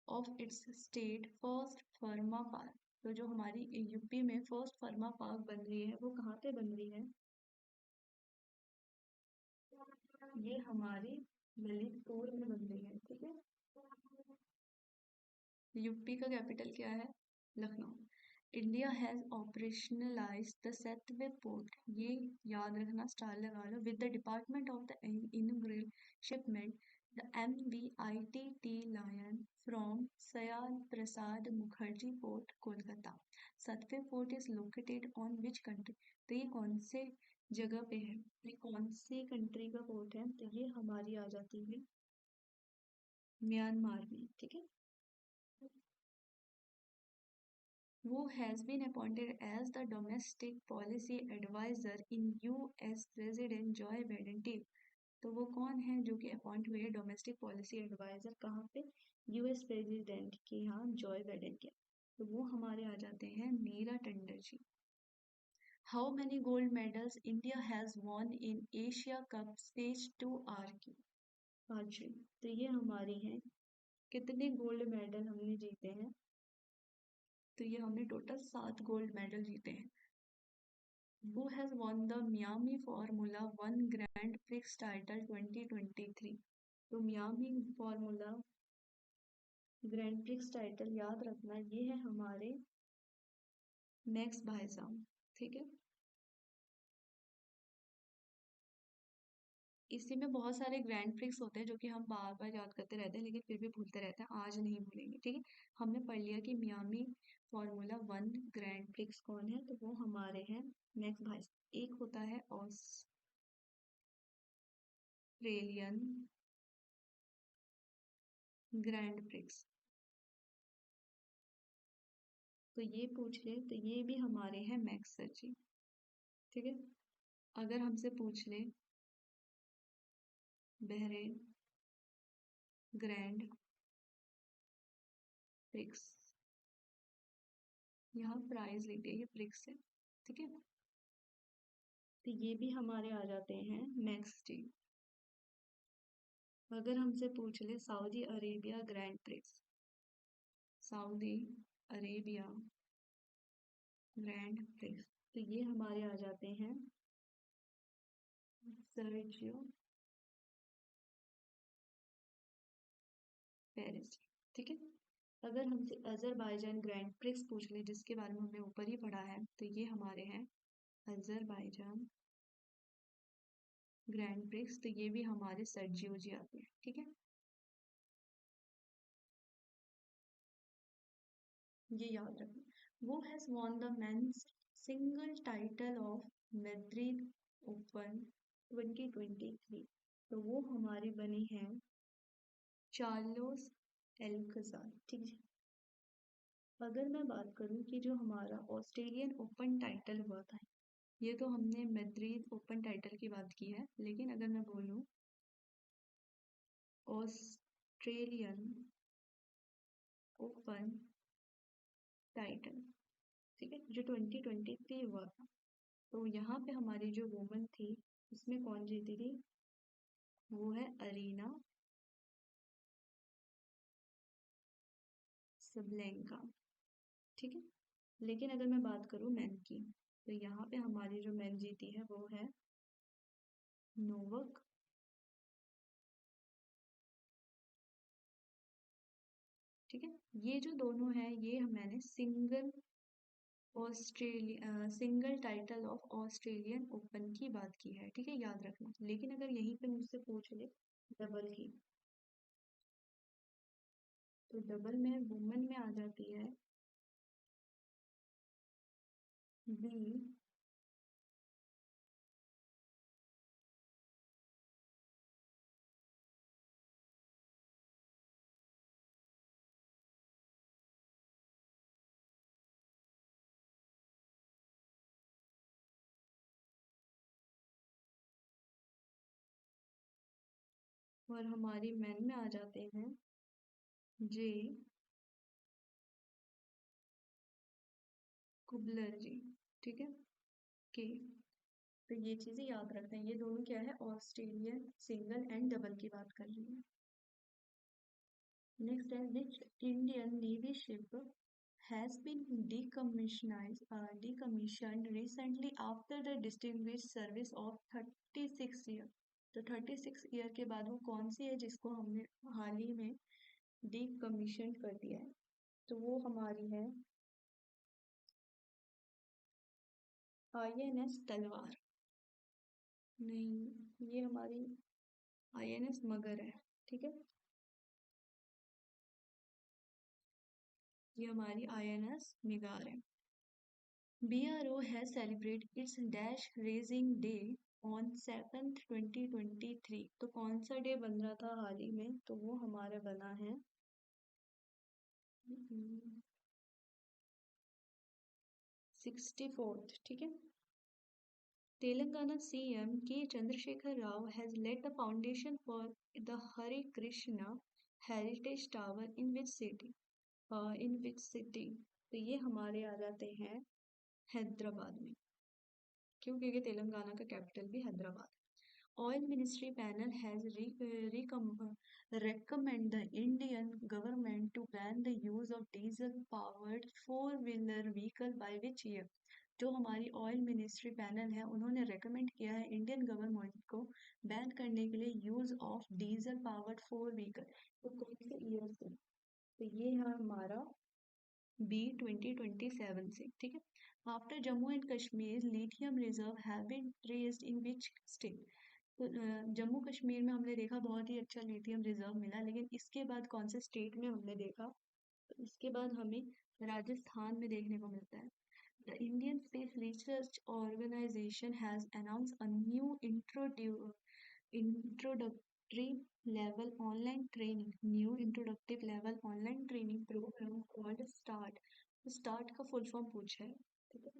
of its state first pharma park. तो जो हमारी यूपी में फर्स्ट फर्मा पार्क बन रही है वो कहाँ पे बन रही है, ये हमारी ललितपुर में बन रही है, ठीक है। यूपी का कैपिटल क्या है, Lucknow. India has operationalise the Sittwe port, ये याद रखना, स्टार लगा लो, with the department of the इनग्रिल shipment the MVITT lion from Syama Prasad Mukherjee port Kolkata. Sittwe port is located on which country, तो ये कौन से जगह पे है, ये कौन सी कंट्री का पोर्ट है, तो ये हमारी आ जाती है म्यांमार में, ठीक है। Who has been appointed as the domestic policy advisor in US President Joe Biden team। तो वो कौन है जो कि अपॉइंट हुए डोमेस्टिक पॉलिसी एडवाइजर कहाँ पे, यूएस प्रेसिडेंट के यहाँ जॉय बाइडेन के। तो वो हमारे आ जाते हैं Neera Tandon ji. How many gold medals India has won in Asia cup stage 2 archery, तो ये हमारी हैं कितने गोल्ड मेडल हमने जीते हैं, तो ये हमने टोटल 7 गोल्ड मेडल जीते हैं। Who has won the Miami Formula One Grand Prix title 2023। तो Miami formula grand prix title याद रखना, ये है हमारे मैक्स भाईजान, ठीक है। इसी में बहुत सारे ग्रैंड प्रिक्स होते हैं जो कि हम बार बार याद करते रहते हैं लेकिन फिर भी भूलते रहते हैं, आज नहीं भूलेंगे, ठीक है। हमने पढ़ लिया कि Miami formula one grand prix कौन है, तो वो हमारे हैं मैक्स भाईजान। एक होता है ऑस्ट्रेलियन ग्रैंड प्रिक्स, तो ये पूछ ले तो ये भी हमारे हैं मैक्स सर जी, ठीक है। अगर हमसे पूछ ले बहरेन ग्रैंड प्रिक्स, यहाँ प्राइज लिख दिया, ये प्रिक्स है, ठीक है। तो ये भी हमारे आ जाते हैं मैक्स जी। अगर हमसे पूछ ले Saudi Arabia grand prix, Saudi Arabia grand prix, तो ये हमारे आ जाते हैं सर्जियो पेरिस, ठीक है। अगर हमसे अजरबैजान ग्रैंड प्रिक्स पूछ ले जिसके बारे में हमने ऊपर ही पढ़ा है, तो ये हमारे हैं अजरबैजान ग्रैंड प्रिक्स, तो ये भी हमारे सर्जियो जी आते हैं, ठीक है। ये याद रखना। वो has won the men's single title of Madrid open 2023। तो वो हमारी बनी है चार्लोस एल्कजार। ठीक है। अगर मैं बात करूं कि जो हमारा ऑस्ट्रेलियन ओपन टाइटल हुआ था, ये तो हमने मैड्रिड ओपन टाइटल की बात की है, लेकिन अगर मैं बोलूं ऑस्ट्रेलियन ओपन टाइटल, ठीक है, जो 2023 हुआ था, तो यहाँ पे हमारी जो वुमन थी उसमें कौन जीती थी, वो है अरीना सबलेंका। ठीक है। लेकिन अगर मैं बात करूँ मैन की, तो यहाँ पे हमारी जो मैन जीती है वो है नोवक ठीक है। ये जो दोनों हैं ये मैंने single title of Australian open की बात की है, ठीक है, याद रखना। लेकिन अगर यहीं पे मुझसे पूछ ले डबल की, तो डबल में वुमेन में आ जाती है बी और हमारी मैन में आ जाते हैं जे कुबलर जी। ठीक है। के, तो ये चीजें याद रखते हैं, ये दोनों क्या है, ऑस्ट्रेलियन सिंगल एंड डबल की बात कर रही है। नेक्स्ट है which Indian navy ship has been decommissioned recently after the distinguished service of 36 year। तो 36 ईयर के बाद वो कौन सी है जिसको हमने हाल ही में डीकमीशन कर दिया है, तो वो हमारी है आईएनएस तलवार। नहीं, ये हमारी आईएनएस मगर है। ठीक है, ये हमारी आईएनएस निगार है। BRO has celebrated its dash raising day on 7th 2023। तो कौन सा डे बन रहा था हाल ही में, तो वो हमारे बना है 64th। ठीक है। तेलंगाना CM के Chandrashekhar Rao has laid the foundation for the Hare Krishna Heritage Tower in which city। तो ये हमारे आ जाते हैं हैदराबाद में। क्यों, क्योंकि तेलंगाना का कैपिटल भी Hyderabad. Oil Ministry panel has recommend the Indian government to ban the use of diesel-powered four-wheeler vehicle by which year। जो हमारी ऑयल मिनिस्ट्री पैनल है उन्होंने रेकमेंड किया है इंडियन गवर्नमेंट को बैन करने के लिए use of diesel powered four vehicle, तो कौन से ईयर से, तो ये है हमारा बी 2027 से। ठीक है। After Jammu and Kashmir lithium reserve have been traced in which state. तो जम्मू कश्मीर में हमने देखा बहुत ही अच्छा लिथियम रिजर्व मिला, लेकिन इसके बाद कौन से स्टेट में हमने देखा, तो इसके बाद हमें राजस्थान में देखने को मिलता है। The Indian Space Research Organization has announced a new introductory level online training program called START। तो स्टार्ट का फुल फॉर्म पूछा है। ठीक है।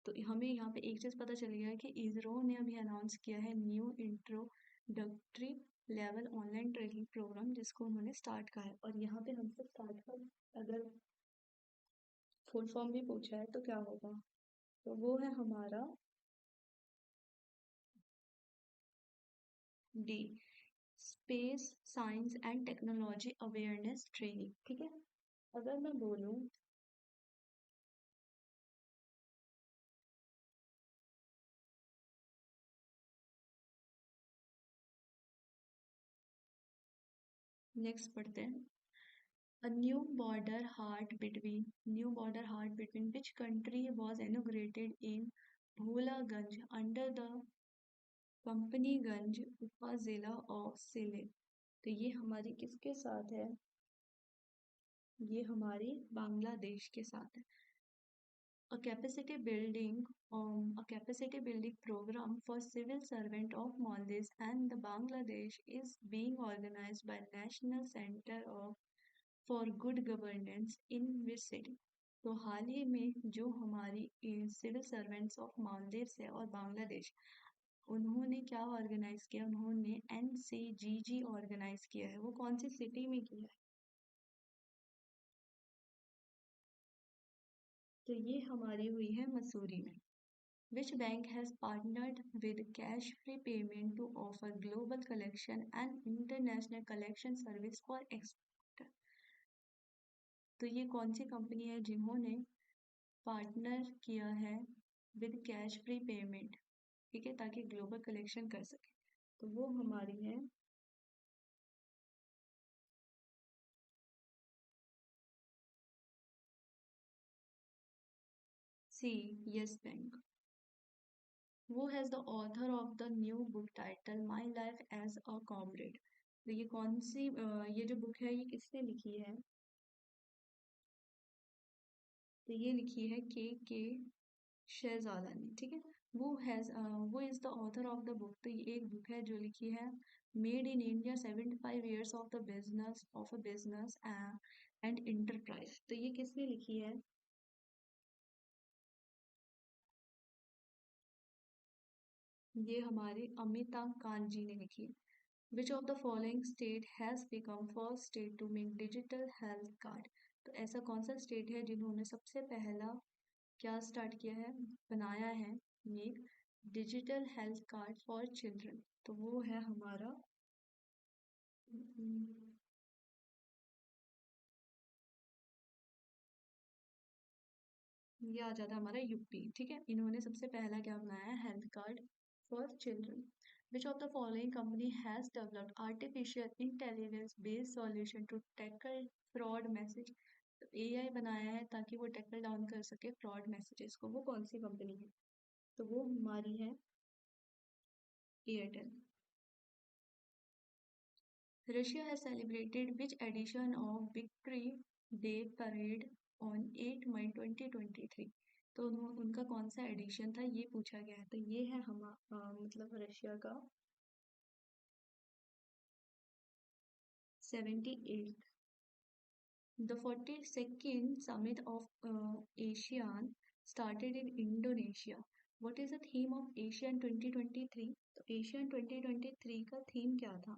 तो हमें यहाँ पे एक चीज़ पता चल गया है कि इसरो ने अभी अनाउंस किया है new introductory level online training program, जिसको उन्होंने स्टार्ट कहा है। और यहाँ पे हमसे स्टार्ट का अगर फुल फॉर्म भी पूछा है तो क्या होगा, तो वो है हमारा D space science and technology awareness training. ठीक है। अगर मैं बोलूँ नेक्स्ट पढ़ते हैं। A new border heart between which country was inaugurated in Bholaganj under the Companiganj Upazila of Sylhet. तो ये हमारी किसके साथ है, ये हमारी बांग्लादेश के साथ है। a capacity building program for civil servant of Maldives and the Bangladesh is being organized by National Center of for good governance in which city. तो हाल ही में जो हमारी सिविल सर्वेंट्स ऑफ मालदीव्स है और बांग्लादेश, उन्होंने क्या ऑर्गेनाइज किया, उन्होंने NCGG ऑर्गेनाइज किया है। वो कौन सी सिटी में किया है? तो ये हमारी हुई है मसूरी में। Which bank has partnered with Cash Free Payment to offer global collection and international collection service for export? तो ये कौन सी कंपनी है जिन्होंने पार्टनर किया है विद कैश फ्री पेमेंट, ठीक है, ताकि ग्लोबल कलेक्शन कर सके? तो वो हमारी है सी, यस बैंक। वो has the author of the new book title my life as a comrade. तो ये कौन सी ये जो बुक है ये किसने लिखी है? तो ये लिखी है के शहजादा ने, ठीक है। वो is the author of the book. तो ये एक बुक है जो लिखी है made in India 75 years of the business and enterprise. तो ये किसने लिखी है? ये हमारे अमिताभ कांत जी ने लिखी है। Which of the following state has become first state to make digital health card? तो ऐसा कौन सा स्टेट है जिन्होंने सबसे पहला क्या स्टार्ट किया है, बनाया है, make digital health card for children? तो वो है हमारा ये आ जाता है हमारा यूपी, ठीक है। इन्होंने सबसे पहला क्या बनाया है, health card for children. Which of the following company has developed artificial intelligence based solution to tackle fraud message? तो एआई बनाया है ताकि वो टैकल डाउन कर सके फ्रॉड मैसेजेस को। वो कौन सी कंपनी है? तो वो हमारी है Airtel. Russia has celebrated which edition of Victory Day Parade on 8 मई 2023? तो उनका कौन सा एडिशन था ये पूछा गया है। तो ये है मतलब रशिया का 78th। The 42nd summit of ASEAN started in Indonesia. What is the theme of ASEAN 2023? तो ASEAN 2023 का थीम क्या था?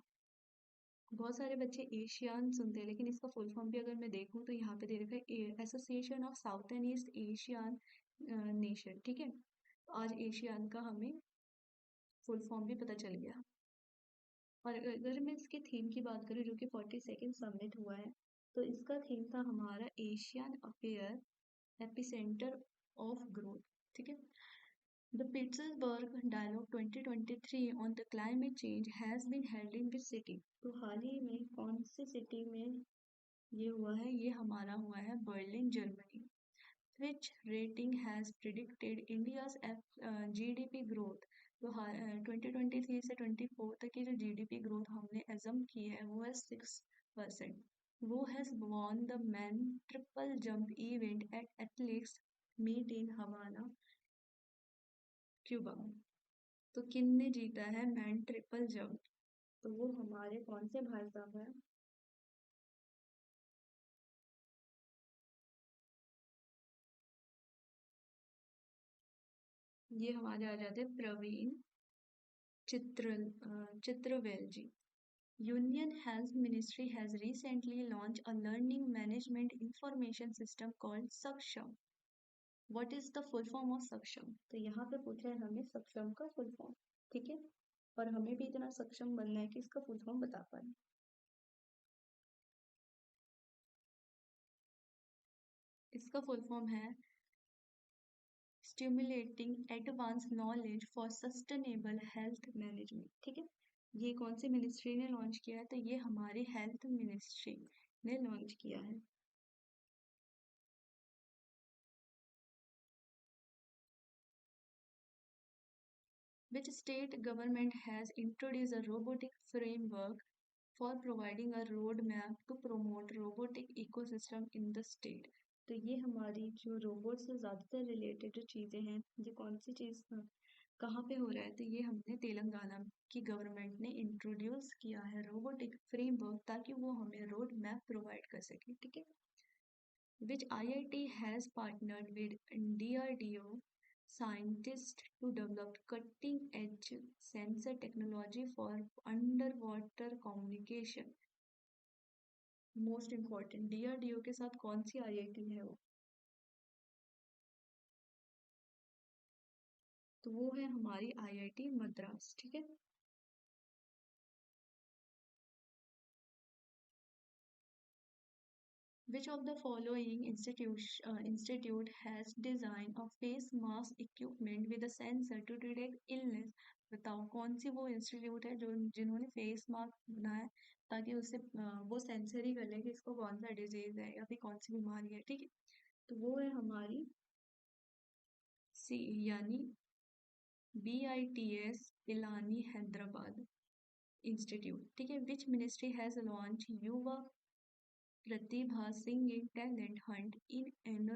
बहुत सारे बच्चे एशियान सुनते हैं, लेकिन इसका फुल फॉर्म भी अगर मैं देखूं तो यहाँ पे दे रखा है association of south and east Asian nation, ठीक है। तो आज एशियान का हमें फुल फॉर्म भी पता चल गया। और अगर मैं इसके थीम की बात करूँ जो कि 42nd समिट हुआ है, तो इसका थीम था हमारा Asian affair epicentre of growth, ठीक है। The Pittsburgh Dialogue 2023 on the climate change has been held in which city? तो हाल ही में कौन सी सिटी में ये हुआ है? ये हमारा हुआ है Berlin, Germany. Which rating has predicted India's GDP growth? तो 2023 से 24 तक की जो GDP ग्रोथ हमने एजम की है वो है 6%। वो has won the men triple jump event at athletics meet in Havana, Cuba. तो किनने जीता है मैन ट्रिपल जंप? तो वो हमारे कौन से भाई साहब हैं? ये हमारे आ जाते हैं Praveen Chithravel ji. Union health ministry has recently launch a learning management information system called Saksham. What is the full form of Saksham? तो यहाँ पे पूछा है हमें सक्षम का फुल फॉर्म, ठीक है। और हमें भी इतना सक्षम बनना है कि इसका फुल फॉर्म बता पाए। इसका फुल फॉर्म है stimulating advance knowledge for sustainable health management, ठीक है। ये कौन सी मिनिस्ट्री ने लॉन्च किया है? तो ये हमारी हेल्थ मिनिस्ट्री ने लॉन्च किया है। Which state government has introduced a robotic framework for providing a roadmap to promote robotic ecosystem in the state? तो ये हमारी जो रोबोट से ज़्यादातर रिलेटेड जो चीज़ें हैं, ये कौन सी चीज़ कहाँ पे हो रहा है, तो ये हमने तेलंगाना की गवर्नमेंट ने इंट्रोड्यूस किया है रोबोटिक फ्रेमवर्क, ताकि वो हमें रोड मैप प्रोवाइड कर सके, ठीक है। Which IIT has partnered with DRDO scientists to develop cutting-edge sensor technology for underwater communication. Most important, DRDO के साथ कौन सी IIT है वो, तो वो है हमारी IIT मद्रास, ठीक है। Which of the following institute has designed a face mask equipment with a sensor to detect illness? बताओ कौन सी वो इंस्टीट्यूट है जो जिन्होंने फेस मास्क बनाया है, ताकि उससे वो सेंसर ही कर ले कि इसको कौन सा डिजीज है या फिर कौन सी बीमारी है, ठीक है। तो वो है हमारी सी यानी BITS पिलानी हैदराबाद इंस्टीट्यूट, ठीक है। Which ministry has launch Yuva Pratibha singing talent hunt in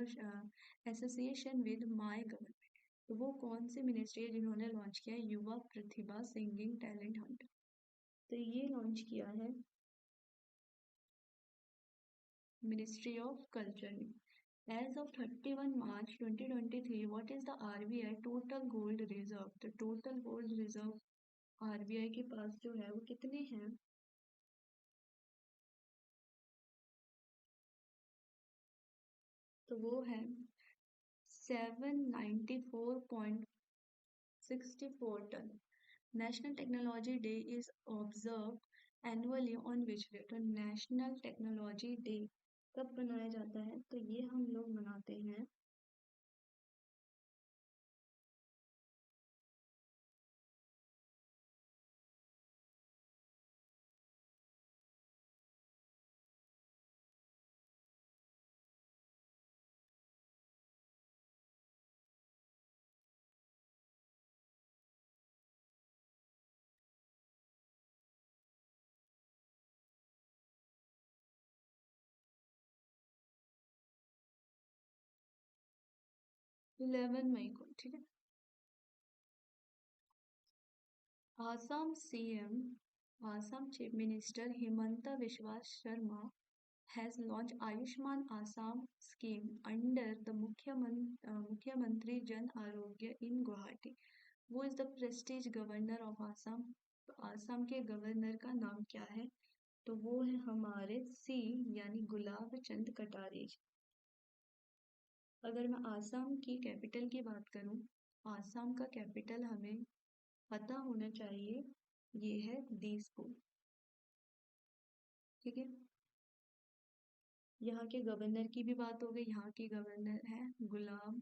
association with my government? तो वो कौन सी मिनिस्ट्री है जिन्होंने लॉन्च किया है युवा प्रतिभा सिंगिंग टैलेंट हंट? तो ये लॉन्च किया है मिनिस्ट्री ऑफ कल्चर ने। As of 31 March 2023, what is the RBI total gold reserve? तो total gold reserve RBI के पास जो है वो कितने हैं? तो वो है 794.64 ton. National Technology Day is observed annually on which day? तो नेशनल टेक्नोलॉजी डे कब मनाया जाता है? तो ये हम लोग मनाते हैं 11 मई को, ठीक है। Assam CM Assam chief minister Himanta Biswa Sharma has launched Ayushman Assam scheme under the Mukhyamantri Jan Arogya in Guwahati. Who is the prestige governor of Assam? तो आसाम के गवर्नर का नाम क्या है? तो वो है हमारे सी यानी गुलाब चंद कटारिया जी। अगर मैं आसाम की कैपिटल की बात करूं, आसाम का कैपिटल हमें पता होना चाहिए, ये है दिसपुर, ठीक है। यहाँ के गवर्नर की भी बात हो गई, यहाँ के गवर्नर है गुलाब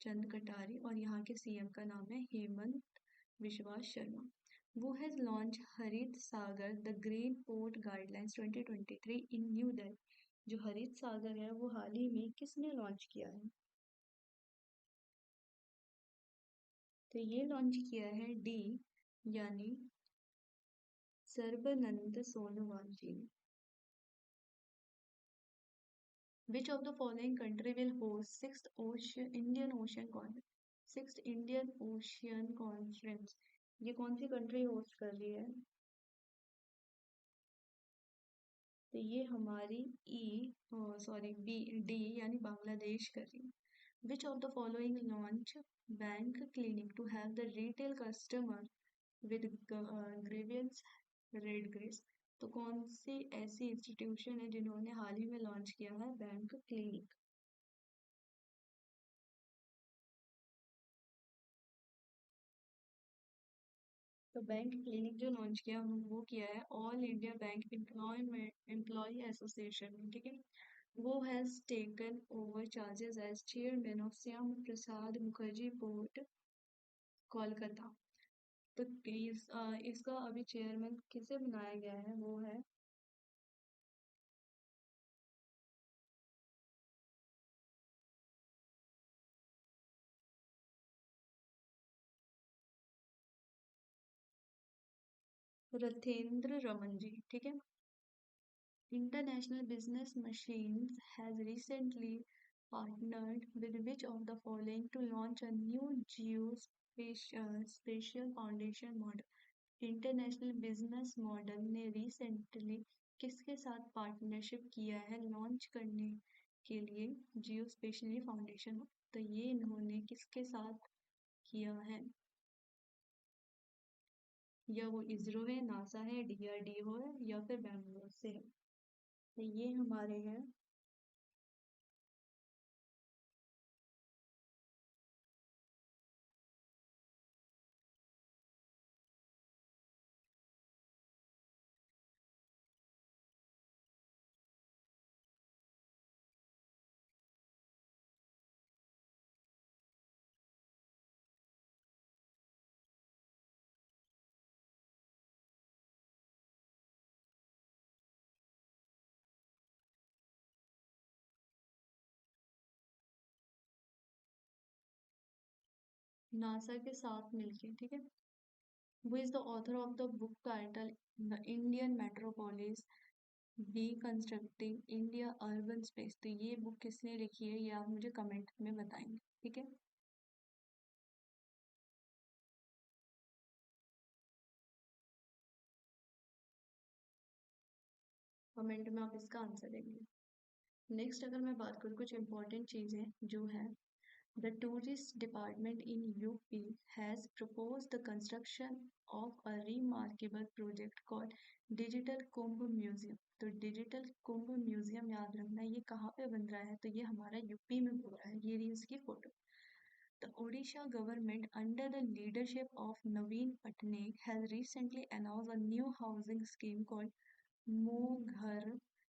चंद कटारी और यहाँ के सीएम का नाम है हेमंत विश्वास शर्मा। वो has launch Harit Sagar the green port guidelines 2023 in New Delhi. जो हरित सागर है वो हाल ही में किसने लॉन्च किया है? तो ये लॉन्च किया है डी यानी सर्बानंद सोनोवाल जी ने। Which of the following country will host sixth Indian Ocean Conference? ये कौन सी कंट्री होस्ट कर रही है? तो ये हमारी बी डी यानी बांग्लादेश कर रही है। Which of the following launch bank clinic to have the retail customer with grievance redress? तो कौन सी ऐसी इंस्टीट्यूशन है जिन्होंने हाल ही में लॉन्च किया है बैंक क्लिनिक? तो बैंक क्लिनिक जो लॉन्च किया वो किया है all India bank employment employ association, ठीक है। वो has taken over charges as chairman of Shyam Prasad Mukherjee port Kolkata. तो इसका अभी चेयरमैन किसे बनाया गया है? वो है रथेंद्र रमन जी, ठीक है। International Business Machines has recently partnered with which of the following to launch a new geospatial foundation model? International business model ने रिसेंटली किसके साथ पार्टनरशिप किया है लॉन्च करने के लिए जियो स्पेशली फाउंडेशन? तो ये इन्होंने किसके साथ किया है? या वो इसरो है, नासा है, डीआरडीओ है, या फिर बैंगलोर से है? तो ये हमारे हैं नासा के साथ मिलके, ठीक है। वो is the author of the book title the Indian metropolis reconstructing India urban space. तो ये बुक किसने लिखी है ये आप मुझे कमेंट में बताएंगे, ठीक है। कमेंट में आप इसका आंसर देंगे। नेक्स्ट अगर मैं बात करूँ कुछ इंपॉर्टेंट चीज़ें जो है, the tourist department in UP has proposed the construction of a remarkable project called digital Kumbh museum. तो डिजिटल कुंभ म्यूजियम याद रखना ये कहाँ पे बन रहा है? तो ये हमारा यूपी में हो रहा है। ये रही इसकी photo. The Odisha government, under the leadership of Naveen Patnaik, has recently announced a new housing scheme called मो घर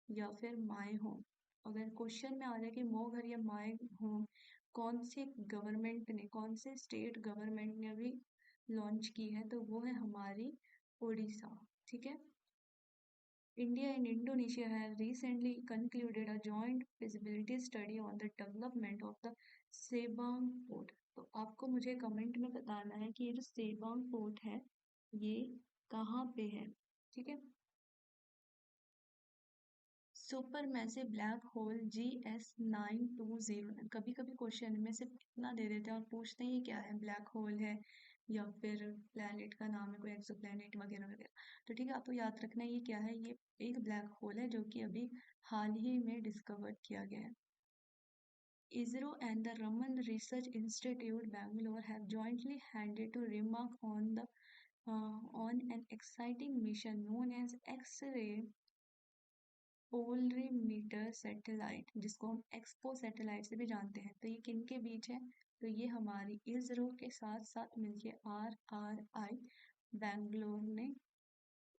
या फिर माई होम। अगर क्वेश्चन में आ जाए कि मो घर या माई होम कौन सी गवर्नमेंट ने, कौन से स्टेट गवर्नमेंट ने अभी लॉन्च की है, तो वो है हमारी उड़ीसा, ठीक है। India and Indonesia have recently concluded a joint feasibility study on the development of the Sabang port. तो आपको मुझे कमेंट में बताना है कि ये जो सेबांग पोर्ट है ये कहाँ पे है, ठीक है। Super massive black hole GS9209। कभी कभी क्वेश्चन में सिर्फ इतना दे देते हैं और पूछते हैं ये क्या है, ब्लैक होल है या फिर प्लैनेट का नाम है, कोई एक्सो प्लैनेट वगैरह वगैरह। तो ठीक है, आपको याद रखना है ये क्या है। ये एक ब्लैक होल है जो कि अभी हाल ही में डिस्कवर किया गया है। ISRO and the Raman Research Institute Bangalore have jointly handed to remark on an exciting mission known as X-ray polarimeter satellite, जिसको हम एक्सपो सैटेलाइट से भी जानते हैं। तो ये किन के बीच है? तो ये हमारी इसरो के साथ साथ मिलके RRI बैंगलोर ने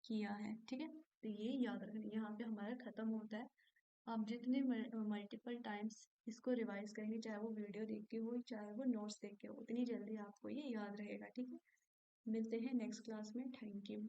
किया है, ठीक है। तो ये याद रखना, यहाँ पे हमारा खत्म होता है। आप जितने मल्टीपल टाइम्स इसको रिवाइज करेंगे, चाहे वो वीडियो देख के हो चाहे वो नोट्स देख के हो, उतनी जल्दी आपको ये याद रहेगा, ठीक है। मिलते हैं नेक्स्ट क्लास में। Thank you.